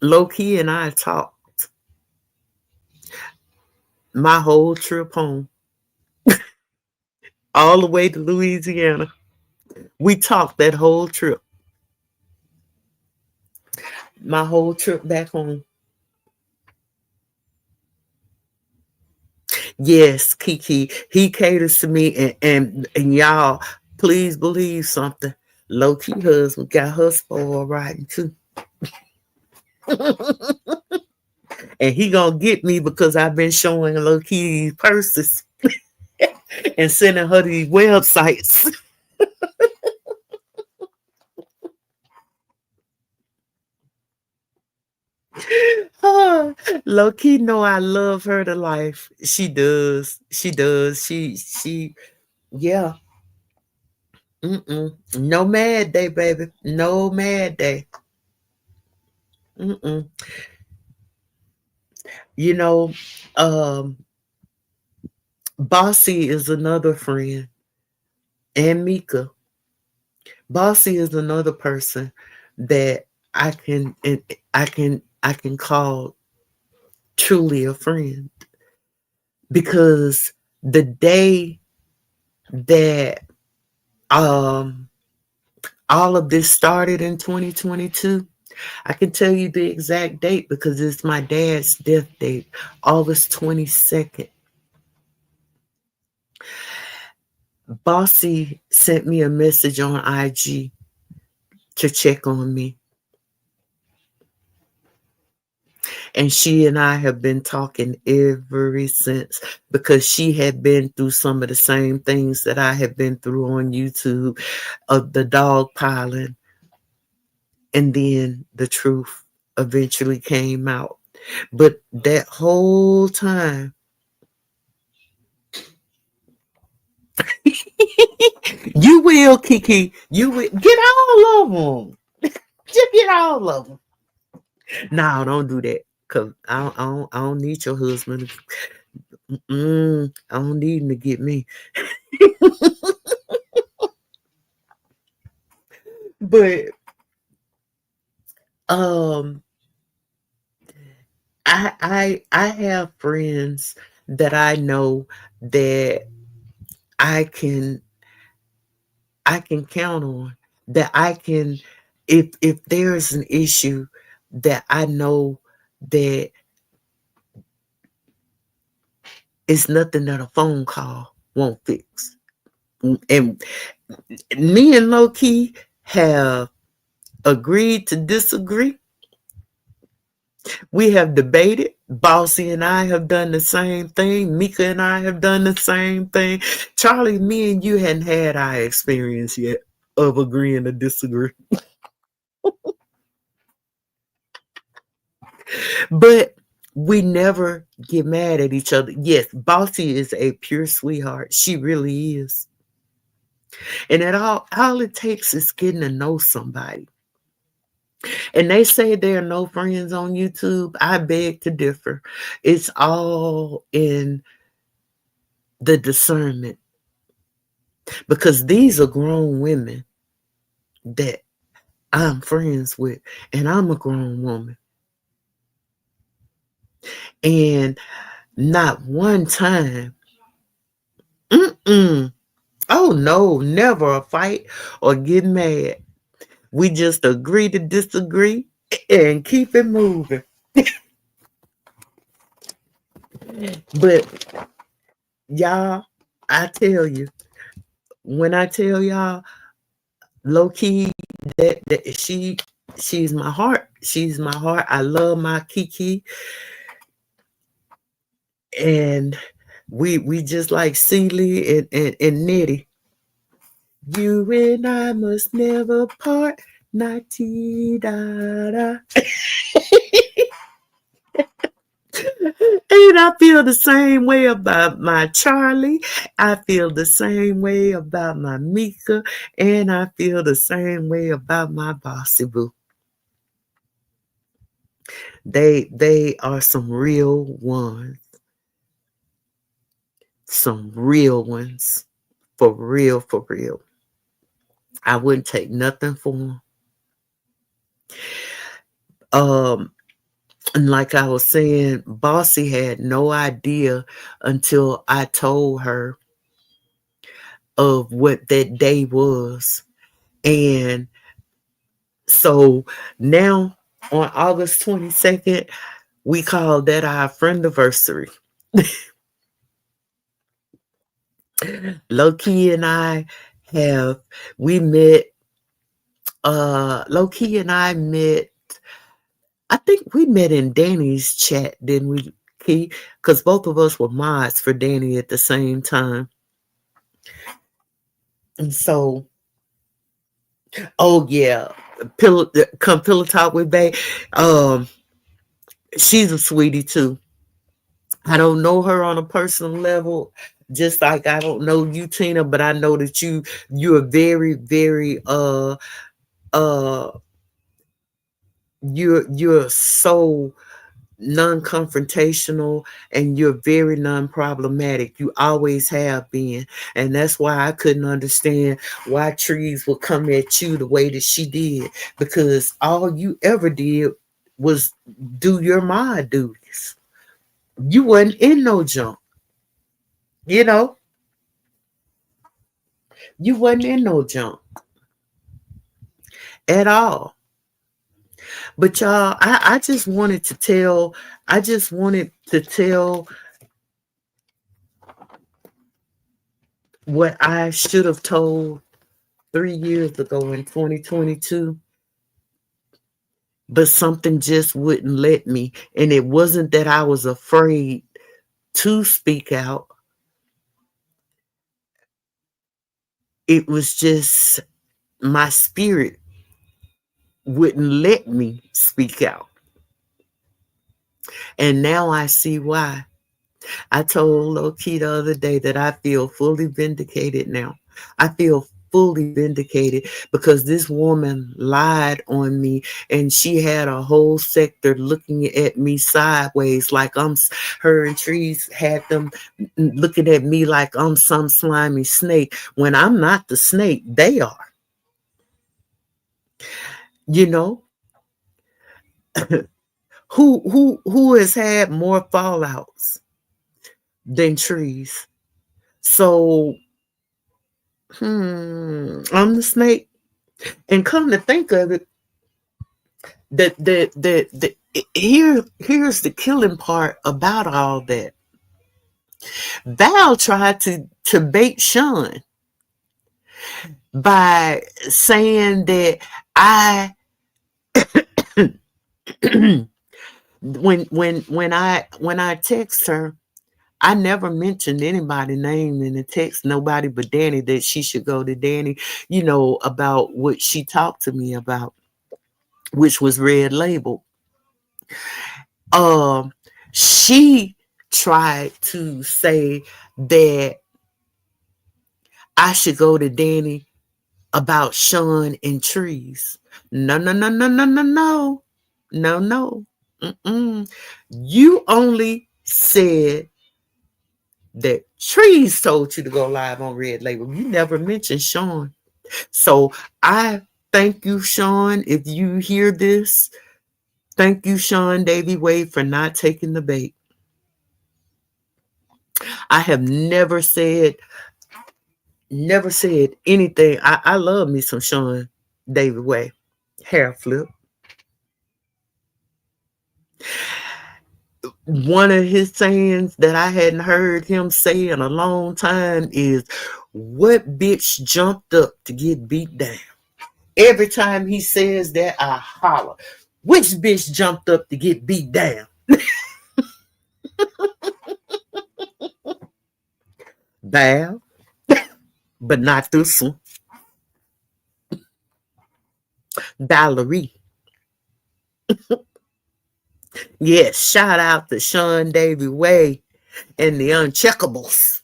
Loki and I talked my whole trip home, all the way to Louisiana. We talked that whole trip, my whole trip back home. Yes, Kiki, he caters to me, and y'all, please believe something. Low key husband got her spoiled riding too, and he gonna get me because I've been showing low key these purses and sending her these websites. Low key know I love her to life. She does. She does. She. Yeah. No mad day, baby. No mad day. Mm-mm. You know, um, Bossy is another friend, and Mika. Bossy is another person that I can and I can call truly a friend, because the day that um all of this started in 2022, I can tell you the exact date because it's my dad's death date, August 22nd. Bossy sent me a message on IG to check on me. And she and I have been talking ever since, because she had been through some of the same things that I have been through on YouTube, of the dog piling. And then the truth eventually came out. But that whole time, you will, Kiki. You will get all of them. Just get all of them. No, don't do that. Cause I don't need your husband. I don't need him to get me. But um, I have friends that I know that I can I can count on, that I can, if there's an issue that I know that it's nothing that a phone call won't fix. And me and Low Key have agreed to disagree. We have debated. Bossy and I have done the same thing. Mika and I have done the same thing. Charlie, me and you hadn't had our experience yet of agreeing to disagree. But We never get mad at each other. Yes, Bossy is a pure sweetheart. She really is. And all it takes is getting to know somebody. And they say there are no friends on YouTube. I beg to differ. It's all in the discernment, because these are grown women that I'm friends with, and I'm a grown woman. And not one time, oh no, never a fight or get mad. We just agree to disagree and keep it moving. But y'all, I tell you, when I tell y'all, low key, that she's my heart. She's my heart. I love my Kiki, and we just like Celie and Nettie. You and I must never part. Nati da da. And I feel the same way about my Charlie. I feel the same way about my Mika. And I feel the same way about my Bossy Boo. They are some real ones. Some real ones. For real, for real. I wouldn't take nothing for them. And like I was saying, Bossy had no idea until I told her of what that day was. And so now on August 22nd, we call that our friendiversary. Low-key and I we met, Low-key and I met, I think we met in Danny's chat, didn't we, Key? Because both of us were mods for Danny at the same time. And so, oh yeah, come pillow talk with Bay. She's a sweetie too. I don't know her on a personal level, just like I don't know you, Tina, but I know that you're very, very you're so non-confrontational, and you're very non-problematic. You always have been. And that's why I couldn't understand why Trees would come at you the way that she did, because all you ever did was do your mod duties. You wasn't in no junk, you know. You wasn't in no junk at all. But y'all, I just wanted to tell, what I should have told 3 years ago in 2022, but something just wouldn't let me. And it wasn't that I was afraid to speak out. It was just my spirit wouldn't let me speak out. And now I see why. I told Low-key the other day that I feel fully vindicated now. I feel fully vindicated because this woman lied on me, and she had a whole sector looking at me sideways like her and Trees had them looking at me like I'm some slimy snake, when I'm not the snake. They are. You know, who has had more fallouts than Trees? So I'm the snake. And come to think of it, here's the killing part about all that. Val tried to bait Sean by saying that when I text her, I never mentioned anybody's name in the text, nobody but Danny, that she should go to Danny, about what she talked to me about, which was Red Label. She tried to say that I should go to Danny about Sean and trees. No, no, no, no, no, no, no. No, no. Mm-mm. You only said that trees told you to go live on Red Label. You never mentioned Sean. So I thank you, Sean. If you hear this, thank you, Sean Davy Wade, for not taking the bait. I have never said anything. I love me some Sean Davy Wade. Hair flip. One of his sayings that I hadn't heard him say in a long time is, "What bitch jumped up to get beat down?" Every time he says that, I holler, "Which bitch jumped up to get beat down?" Val, but not this one. Valerie. Yes, shout out to Sean Davy Way and the Uncheckables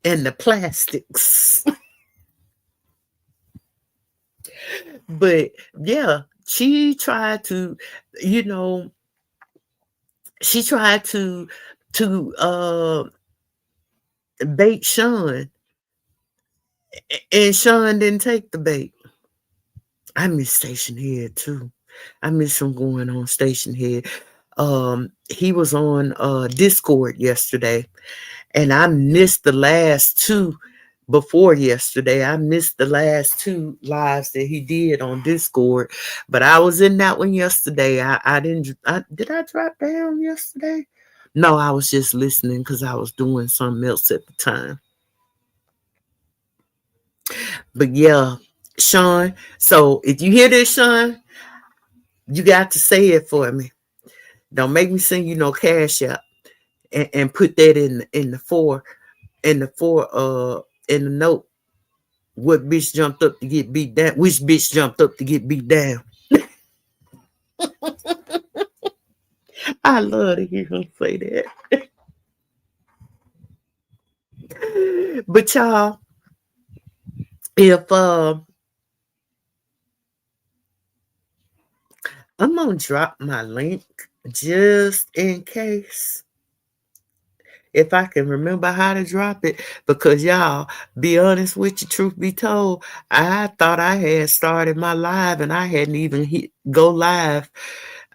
and the Plastics. But yeah, she tried to, you know, she tried to bait Sean, and Sean didn't take the bait. I miss Station Head too. I miss him going on Station Head. He was on Discord yesterday, and I missed the last two before yesterday. I missed the last two lives that he did on Discord, but I was in that one yesterday. I didn't. Did I drop down yesterday? No, I was just listening because I was doing something else at the time. But yeah, Sean. So if you hear this, Sean, you got to say it for me. Don't make me send you no cash out and put that in the four in the note. What bitch jumped up to get beat down? Which bitch jumped up to get beat down? I love to hear him say that. But y'all, if I'm gonna drop my link just in case, if I can remember how to drop it, because y'all, be honest with you, truth be told, I thought I had started my live and I hadn't even hit go live.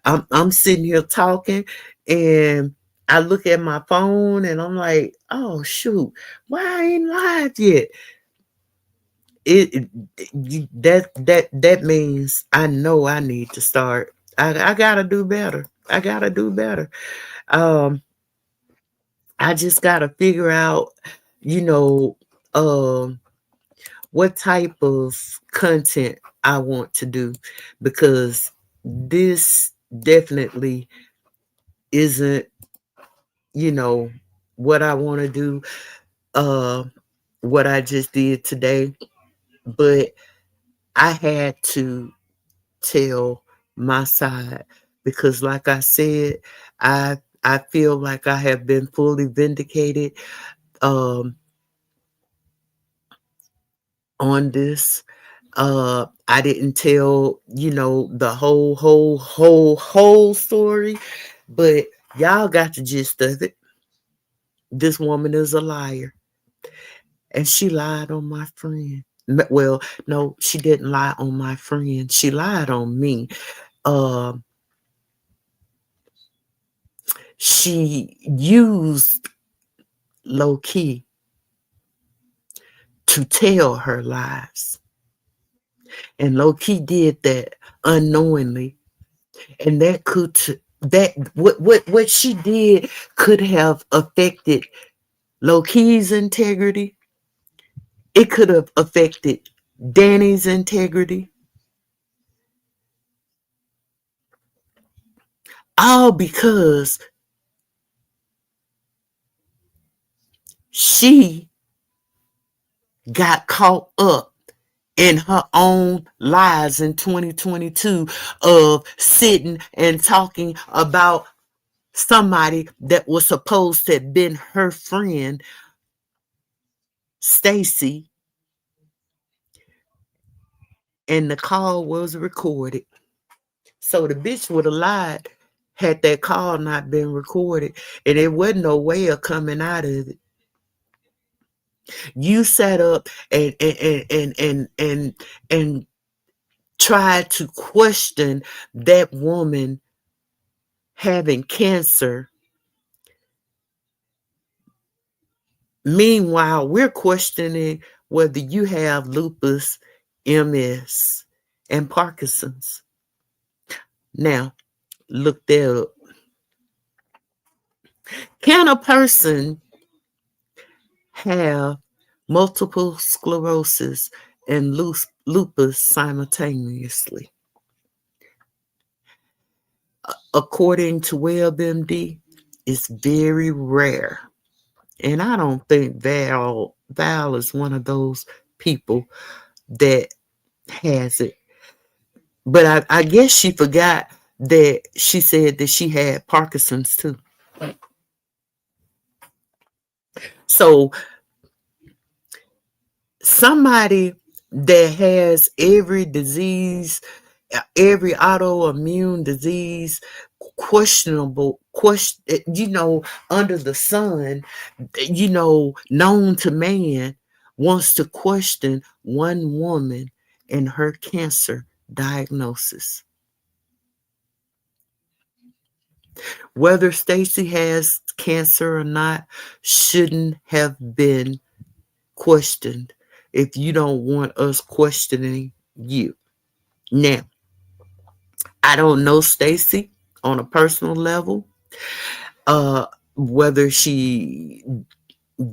I'm sitting here talking, and I look at my phone and I'm like, oh shoot, why I ain't live yet? That means I know I need to start. I gotta do better. I gotta do better. I just gotta figure out, you know, what type of content I want to do, because this definitely isn't, what I want to do, what I just did today. But I had to tell my side, because like I said, I feel like I have been fully vindicated on this. I didn't tell, the whole story, but y'all got the gist of it. This woman is a liar, and she lied on my friend. Well, no, she didn't lie on my friend. She lied on me. She used low key to tell her lies, and low key did that unknowingly, and what she did could have affected low key's integrity. It could have affected Danny's integrity, all because she got caught up in her own lies in 2022 of sitting and talking about somebody that was supposed to have been her friend, Stacy, and the call was recorded. So the bitch would have lied had that call not been recorded, and there wasn't no way of coming out of it. You sat up and tried to question that woman having cancer. Meanwhile, we're questioning whether you have lupus, MS, and Parkinson's. Now, look there up. Can a person have multiple sclerosis and lupus simultaneously? According to WebMD, it's very rare. And I don't think Val is one of those people that has it. But I guess she forgot that she said that she had Parkinson's too. So somebody that has every disease, every autoimmune disease, questionable, under the sun, known to man, wants to question one woman and her cancer diagnosis. Whether Stacy has cancer or not shouldn't have been questioned if you don't want us questioning you. Now, I don't know Stacy on a personal level, whether she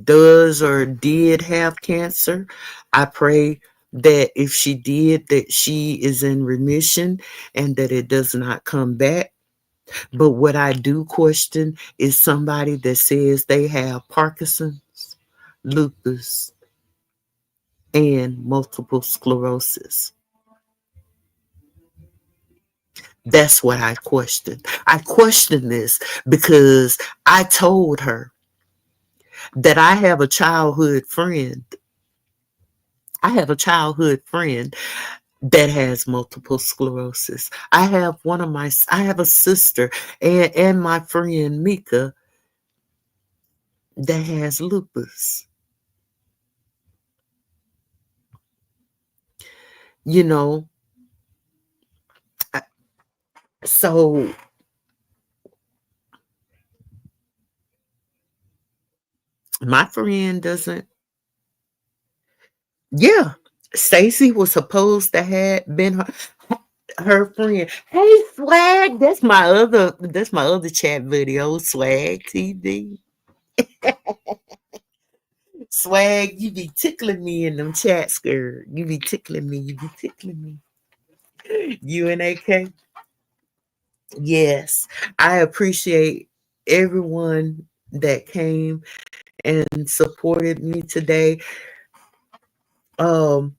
does or did have cancer. I pray that if she did, that she is in remission and that it does not come back. But what I do question is somebody that says they have Parkinson's, lupus, and multiple sclerosis. That's what I question. I question this because I told her that I have a childhood friend. I have a childhood friend that has multiple sclerosis. I have a sister and my friend Mika that has lupus. You know, so my friend doesn't. Yeah, Stacy was supposed to have been her friend. Hey, Swag, that's my other chat video, Swag TV. Swag, you be tickling me in them chats, girl. You be tickling me. You be tickling me. You and AK. Yes, I appreciate everyone that came and supported me today. Um,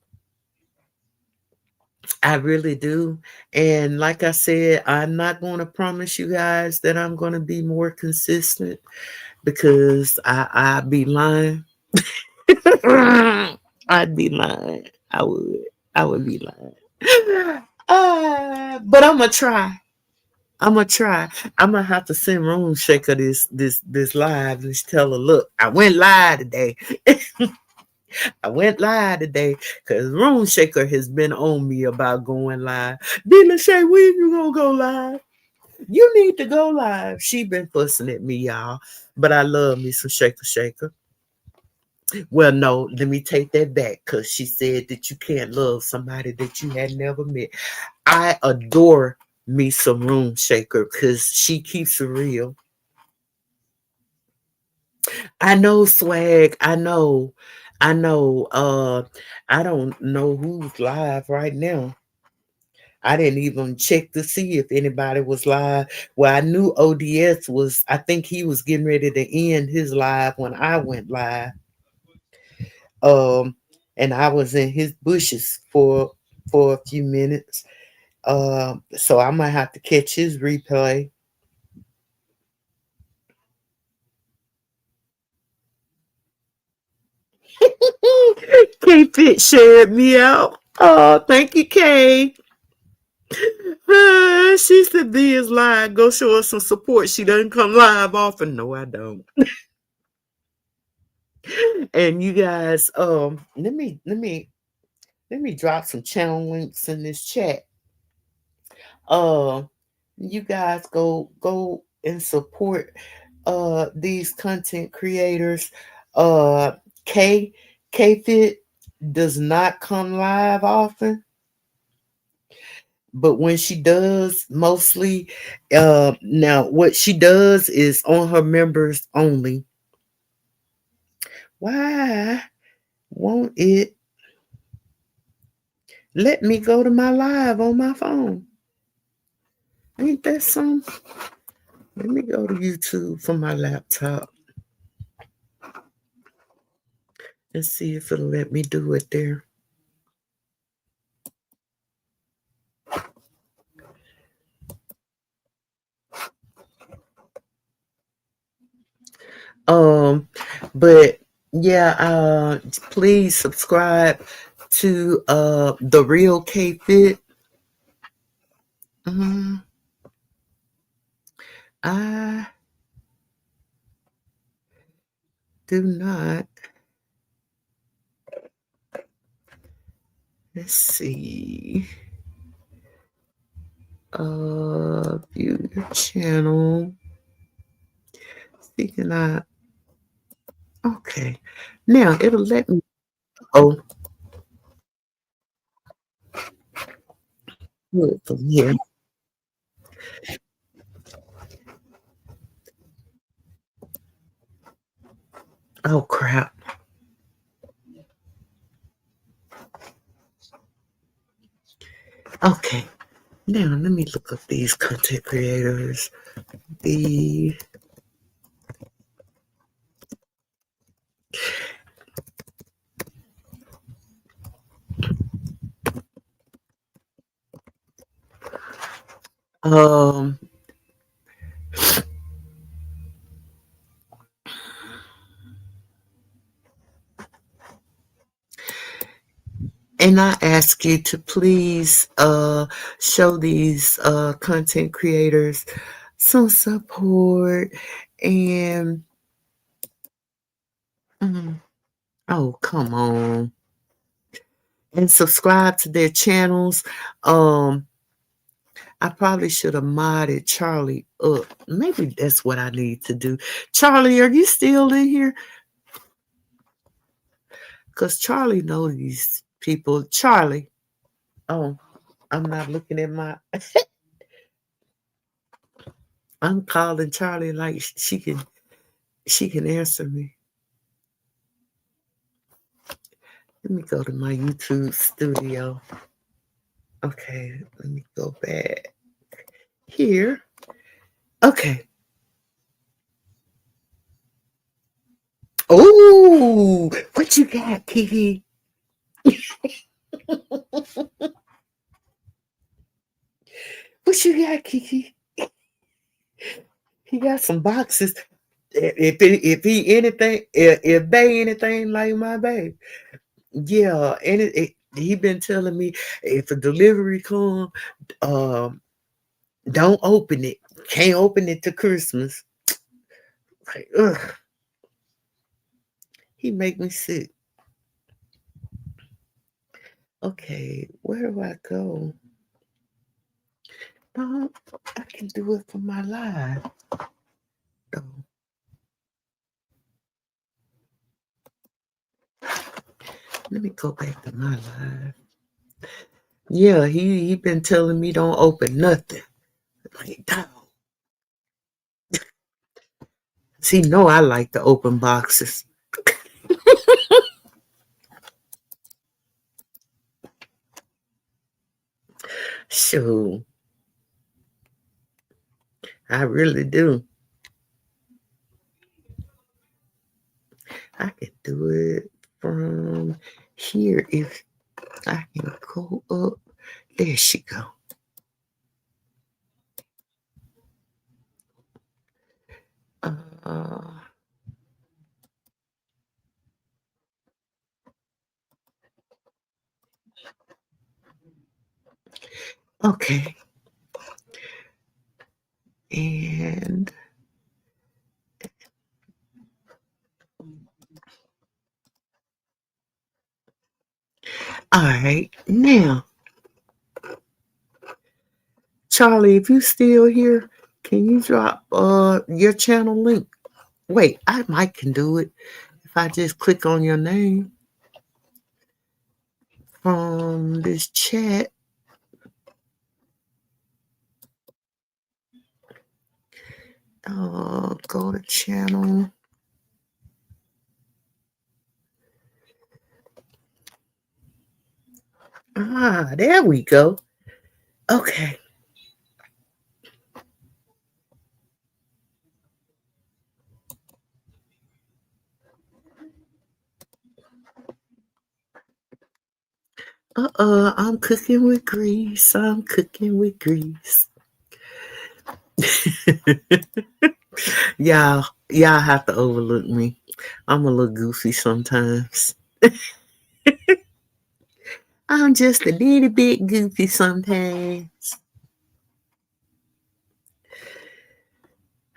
I really do. And like I said, I'm not going to promise you guys that I'm going to be more consistent because I'd be lying. I'd be lying. I would. I would be lying. But I'm gonna try. I'm gonna try. I'm gonna have to send Room Shaker this live and tell her, look, I went live today. I went live today because Room Shaker has been on me about going live. Dina Shay, when you gonna go live? You need to go live. She been fussing at me, y'all. But I love me some Shaker Shaker. Well, no, let me take that back because she said that you can't love somebody that you had never met. I adore me some Room Shaker because she keeps it real. I know, Swag. I know. I know. I don't know who's live right now. I didn't even check to see if anybody was live. Well, I knew ODS was, I think he was getting ready to end his live when I went live. And I was in his bushes for a few minutes. So I might have to catch his replay. Fit shared me out. Oh, thank you, Kay. She said B is live. Go show us some support. She doesn't come live often. No, I don't. And you guys, let me drop some channel links in this chat. Uh, you guys go and support these content creators. Uh, K Fit does not come live often, but when she does, mostly now what she does is on her members only. Why won't it let me go to my live on my phone? Ain't that some? Let me go to YouTube from my laptop and see if it'll let me do it there. But yeah, please subscribe to The Real K Fit. I do not. Let's see. View your channel. Speaking of, okay. Now it'll let me. Oh, do it from here. Oh crap. Okay. Now let me look up these content creators. The um and I ask you to please show these content creators some support and oh come on and subscribe to their channels. I probably should have modded Charlie up. Maybe that's what I need to do. Charlie, are you still in here? Because Charlie knows these people. Charlie. Oh, I'm not looking at my I'm calling Charlie like she can answer me. Let me go to my YouTube studio. Okay, let me go back here. Okay. Oh, what you got, Kiki? What you got, Kiki? He got some boxes. If they anything like my babe, yeah, and he been telling me if a delivery come, um, don't open it. Can't open it to Christmas. Like, ugh, he make me sick. Okay, where do I go? No, I can do it for my live. Oh, let me go back to my live. Yeah, he been telling me don't open nothing. Like, dog. See, no, I like to open boxes. Sure, I really do. I can do it from here if I can go up. There she go. Uh, Okay. And all right. Now, Charlie, if you still here, can you drop your channel link? Wait, I might can do it if I just click on your name from this chat. Go to channel. Ah, there we go. Okay. I'm cooking with grease. I'm cooking with grease. Y'all have to overlook me. I'm a little goofy sometimes. I'm just a little bit goofy sometimes.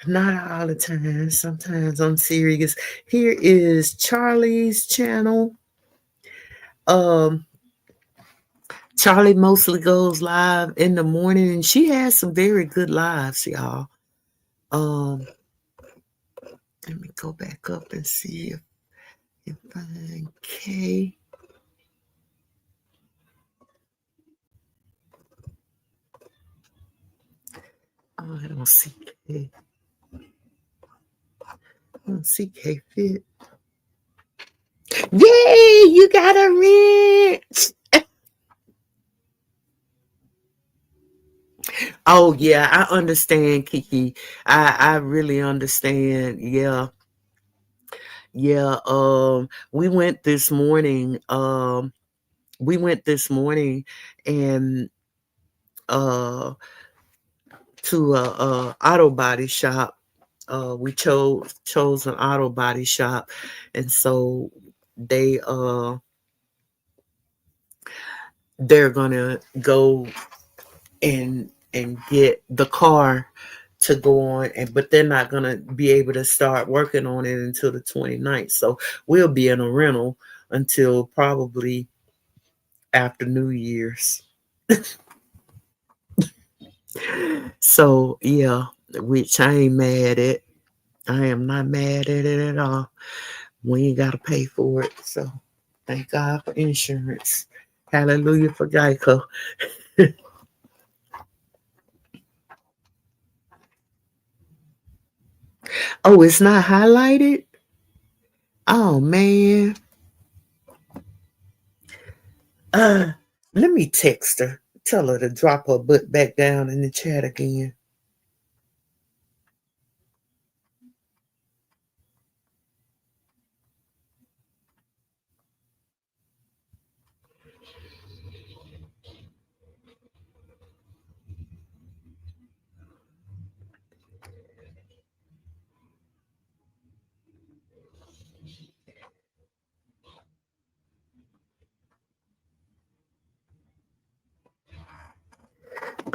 Not all the time. Sometimes I'm serious. Here is Charlie's channel. Um, Charlie mostly goes live in the morning, and she has some very good lives, y'all. Um, Let me go back up and see if I find K. Oh, I don't see K. I don't see K fit. Yay! You got a rich. Oh yeah, I understand, Kiki. I really understand. Yeah. Yeah. We went this morning and uh to a auto body shop. We chose an auto body shop, and so they they're gonna go and get the car to go on, and but they're not gonna be able to start working on it until the 29th. So we'll be in a rental until probably after New Year's. So yeah, which I ain't mad at. I am not mad at it at all. We ain't gotta pay for it. So thank God for insurance. Hallelujah for Geico. Oh, it's not highlighted? Oh man. Uh, Let me text her. Tell her to drop her butt back down in the chat again.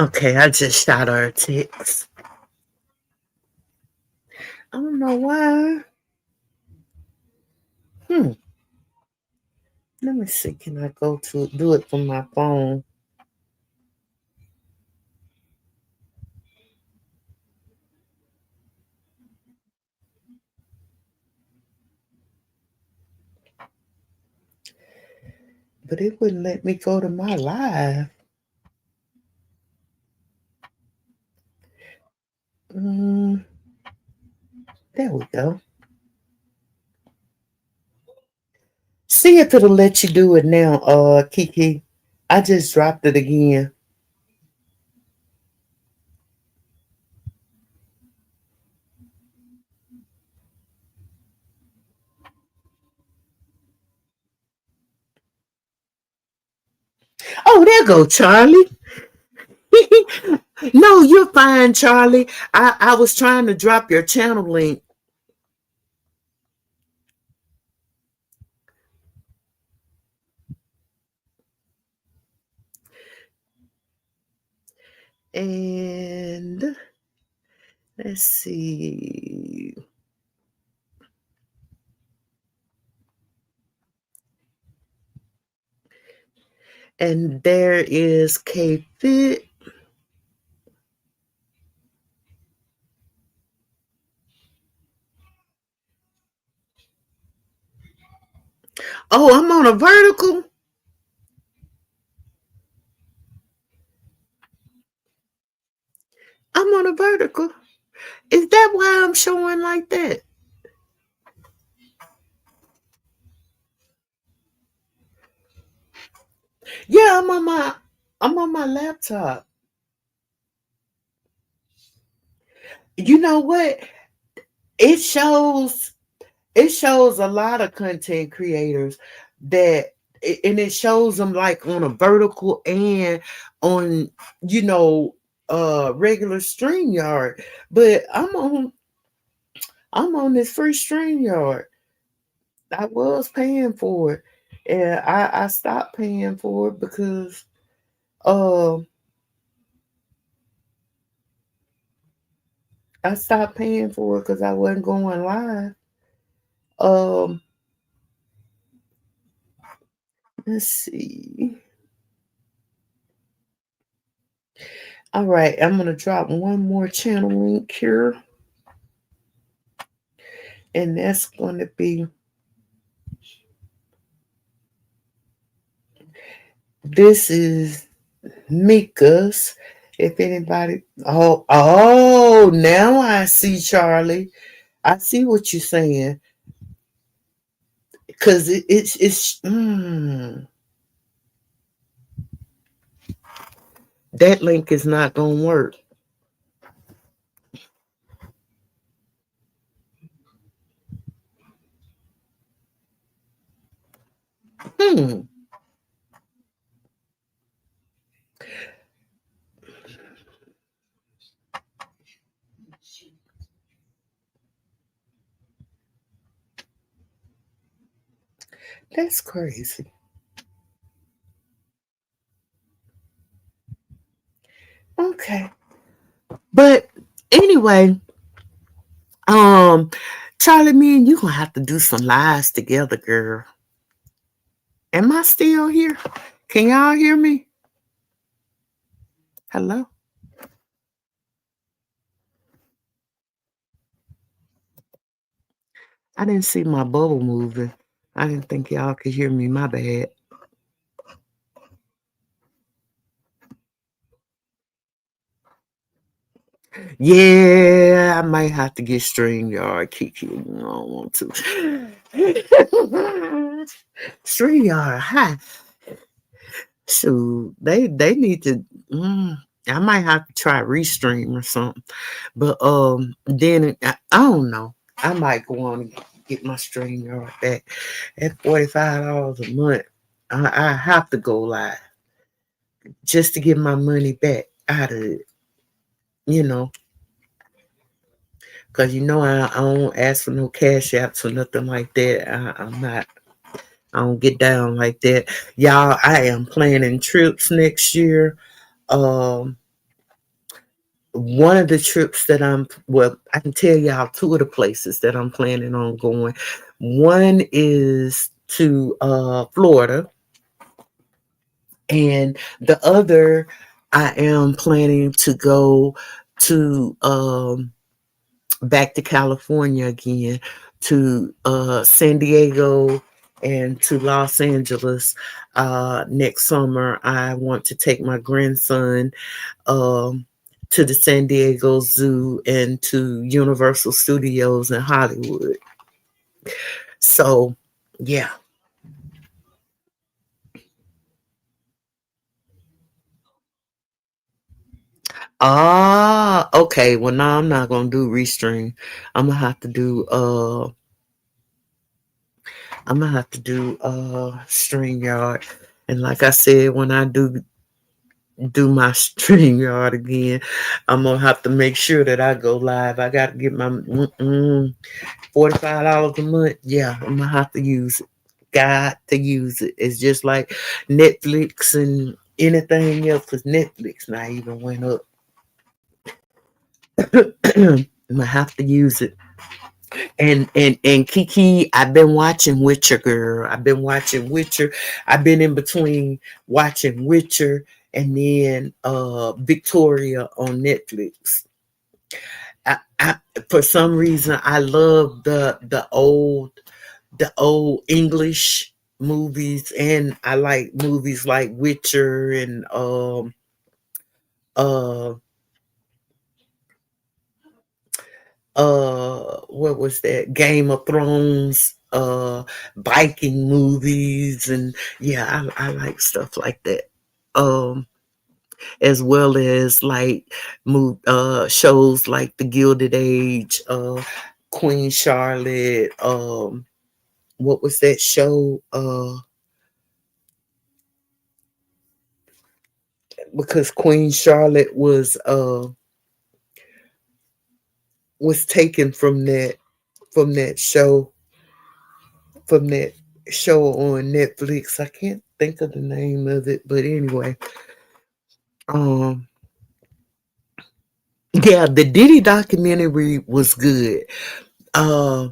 Okay, I just shot her a text. I don't know why. Hmm. Let me see. Can I go to do it from my phone? But it wouldn't let me go to my live. Mm, there we go. See if it'll let you do it now, Kiki. I just dropped it again. Oh, there go Charlie. No, you're fine, Charlie. I was trying to drop your channel link. And let's see. And there is K Fit. Oh, I'm on a vertical. I'm on a vertical. Is that why I'm showing like that? Yeah, I'm on my laptop. You know what? It shows it shows a lot of content creators that and it shows them like on a vertical and on you know regular StreamYard. But I'm on this free StreamYard. I was paying for it. And I stopped paying for it because uh I stopped paying for it because I wasn't going live. Um let's see. All right, I'm gonna drop one more channel link here, and that's gonna be this is Mika's. If anybody, now I see Charlie. I see what you're saying because that link is not gonna work. Hmm, that's crazy. Okay, but anyway, um, Charlie, me and you gonna have to do some lives together, girl. Am I still here? Can y'all hear me? Hello? I didn't see my bubble moving. I didn't think y'all could hear me. My bad. Yeah, I might have to get StreamYard, Kiki. I don't want to. StreamYard, hi. So they need to. I might have to try Restream or something. But then I don't know. I might go on and get my StreamYard back at $45 a month. I have to go live just to get my money back out of it. You know, because I don't ask for no cash apps or nothing like that. I'm not. I don't get down like that, y'all. I am planning trips next year. Um, One of the trips that I can tell y'all two of the places that I'm planning on going. One is to Florida, and the other I am planning to go to back to California again, to San Diego and to Los Angeles next summer. I want to take my grandson um, to the San Diego Zoo and to Universal Studios in Hollywood. So, yeah. Okay. Well, now I'm not gonna do Restream. I'm gonna have to do StreamYard. And like I said, when I do my StreamYard again, I'm gonna have to make sure that I go live. I gotta get my $45 a month. Yeah, I'm gonna have to use it. Got to use it. It's just like Netflix and anything else, because Netflix now even went up. I'm gonna have to use it. And Kiki, I've been watching Witcher, girl. I've been watching Witcher. I've been in between watching Witcher and then Victoria on Netflix. I for some reason I love the old English movies, and I like movies like Witcher and uh what was that, Game of Thrones, Viking movies, and yeah, I like stuff like that. Um as well as like shows like The Gilded Age, Queen Charlotte, what was that show? Because Queen Charlotte was taken from that show from that show on Netflix. I can't think of the name of it, but anyway, um, yeah, the Diddy documentary was good. Uh,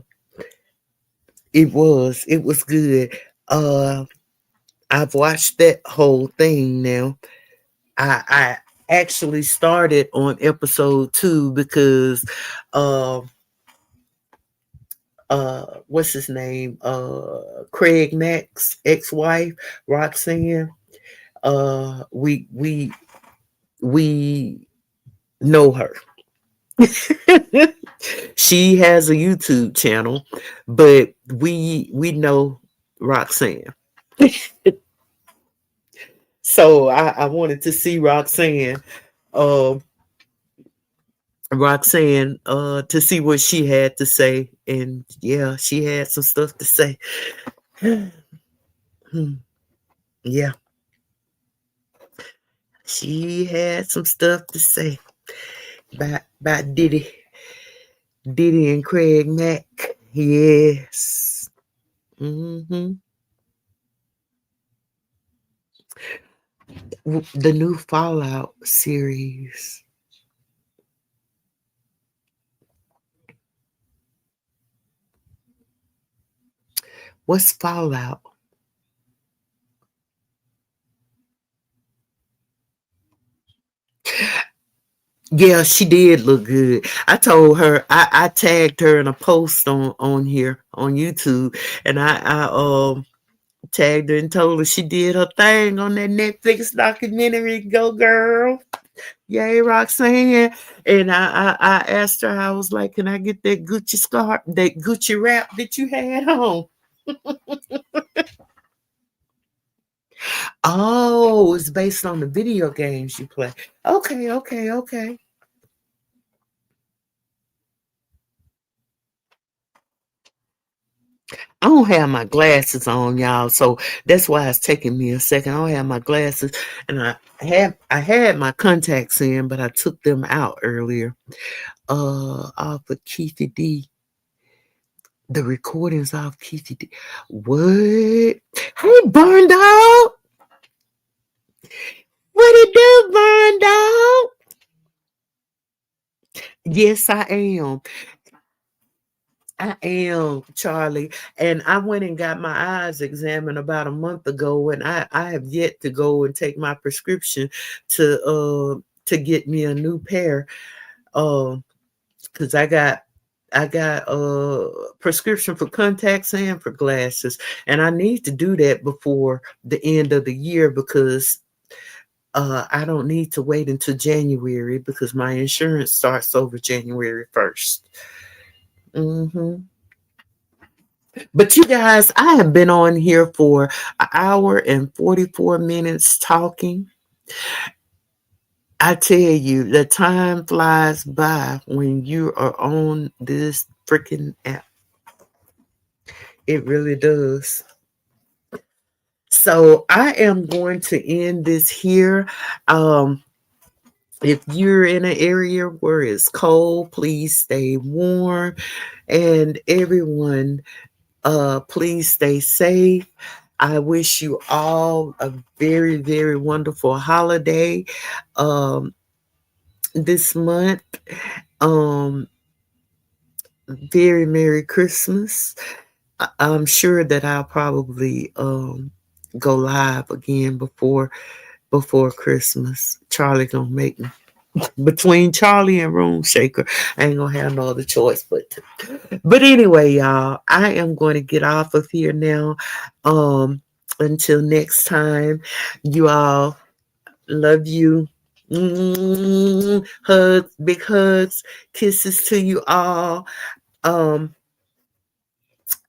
it was good. Uh, I've watched that whole thing now. I actually started on episode 2 because uh what's his name, Craig Mack's ex-wife Roxanne, we know her. She has a YouTube channel, but we know Roxanne. So I wanted to see uh, to see what she had to say, and yeah, she had some stuff to say. Yeah, she had some stuff to say about Diddy and Craig Mack. Yes. hmm The new Fallout series. What's Fallout? Yeah, she did look good. I told her, I tagged her in a post on here on YouTube, and I tagged her and told her she did her thing on that Netflix documentary. Go girl. Yay, Roxanne. And I asked her, I was like, can I get that Gucci scarf, that Gucci wrap that you had on? Oh, it's based on the video games you play. Okay, okay, okay. I don't have my glasses on, y'all, so that's why it's taking me a second. I don't have my glasses, and I had my contacts in, but I took them out earlier. Off of Keithy D. The recordings off Keithy D. What? Hey, Burn Dog. What it do, Burn Dog? Yes, I am. I am, Charlie. And I went and got my eyes examined about a month ago, and I have yet to go and take my prescription to get me a new pair. Because I got a prescription for contacts and for glasses, and I need to do that before the end of the year because I don't need to wait until January because my insurance starts over January 1st. hmm But you guys, I have been on here for an hour and 44 minutes talking. I tell you, the time flies by when you are on this freaking app. It really does. So I am going to end this here. Um, if you're in an area where it's cold, please stay warm. And everyone, please stay safe. I wish you all a very, very wonderful holiday this month. Um, very Merry Christmas. I'm sure that I'll probably go live again before Christmas. Charlie gonna make me. Between Charlie and Room Shaker, I ain't gonna have no other choice but to. But anyway, y'all, I am going to get off of here now. Until next time, you all, love you. Hugs, big hugs, kisses to you all. Um,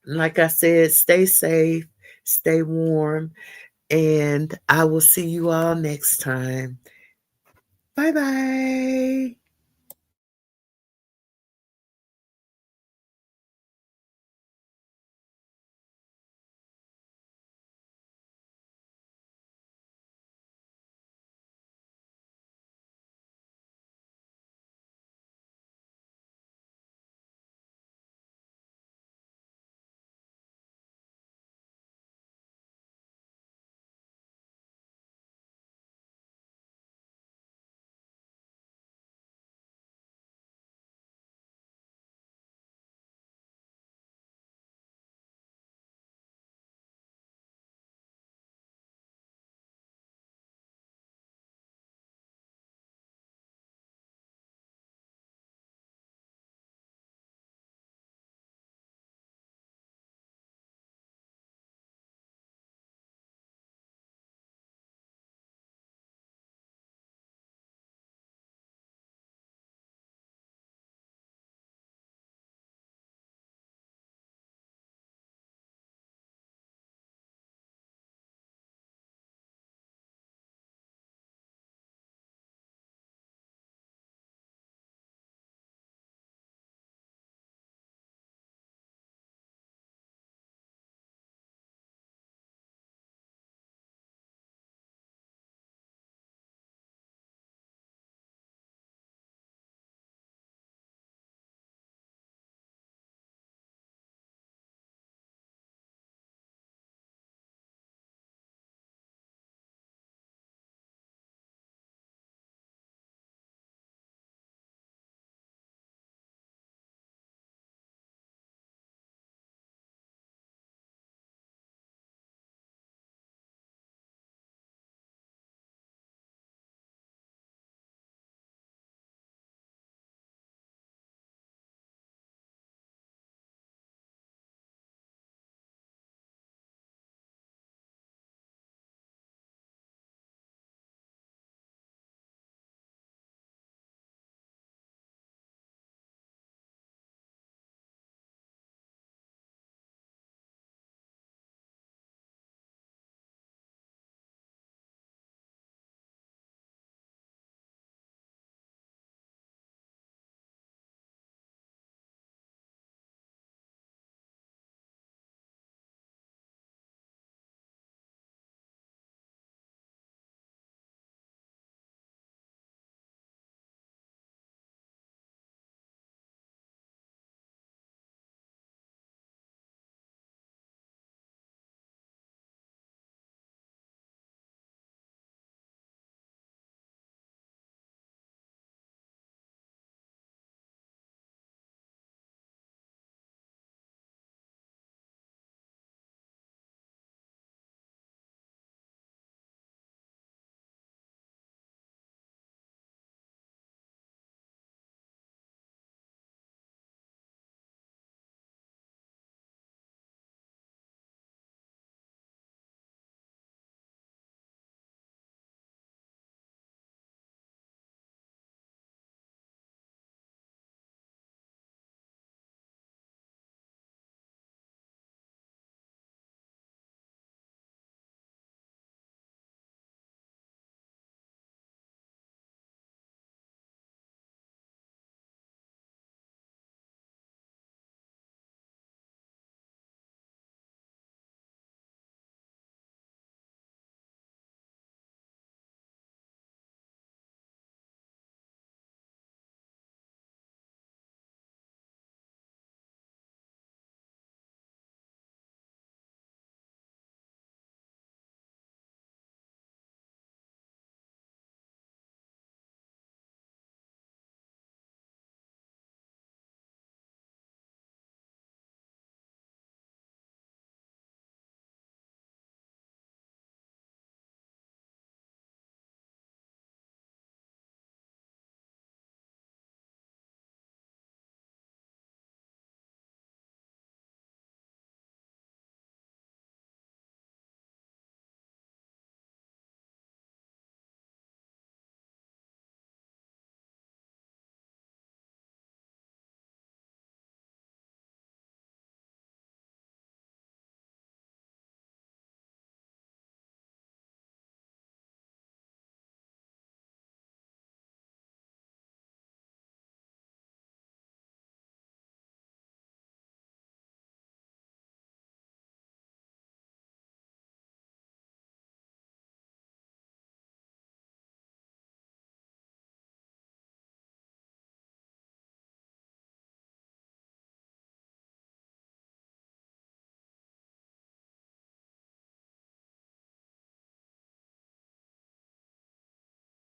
like I said, stay safe, stay warm, and I will see you all next time. Bye bye.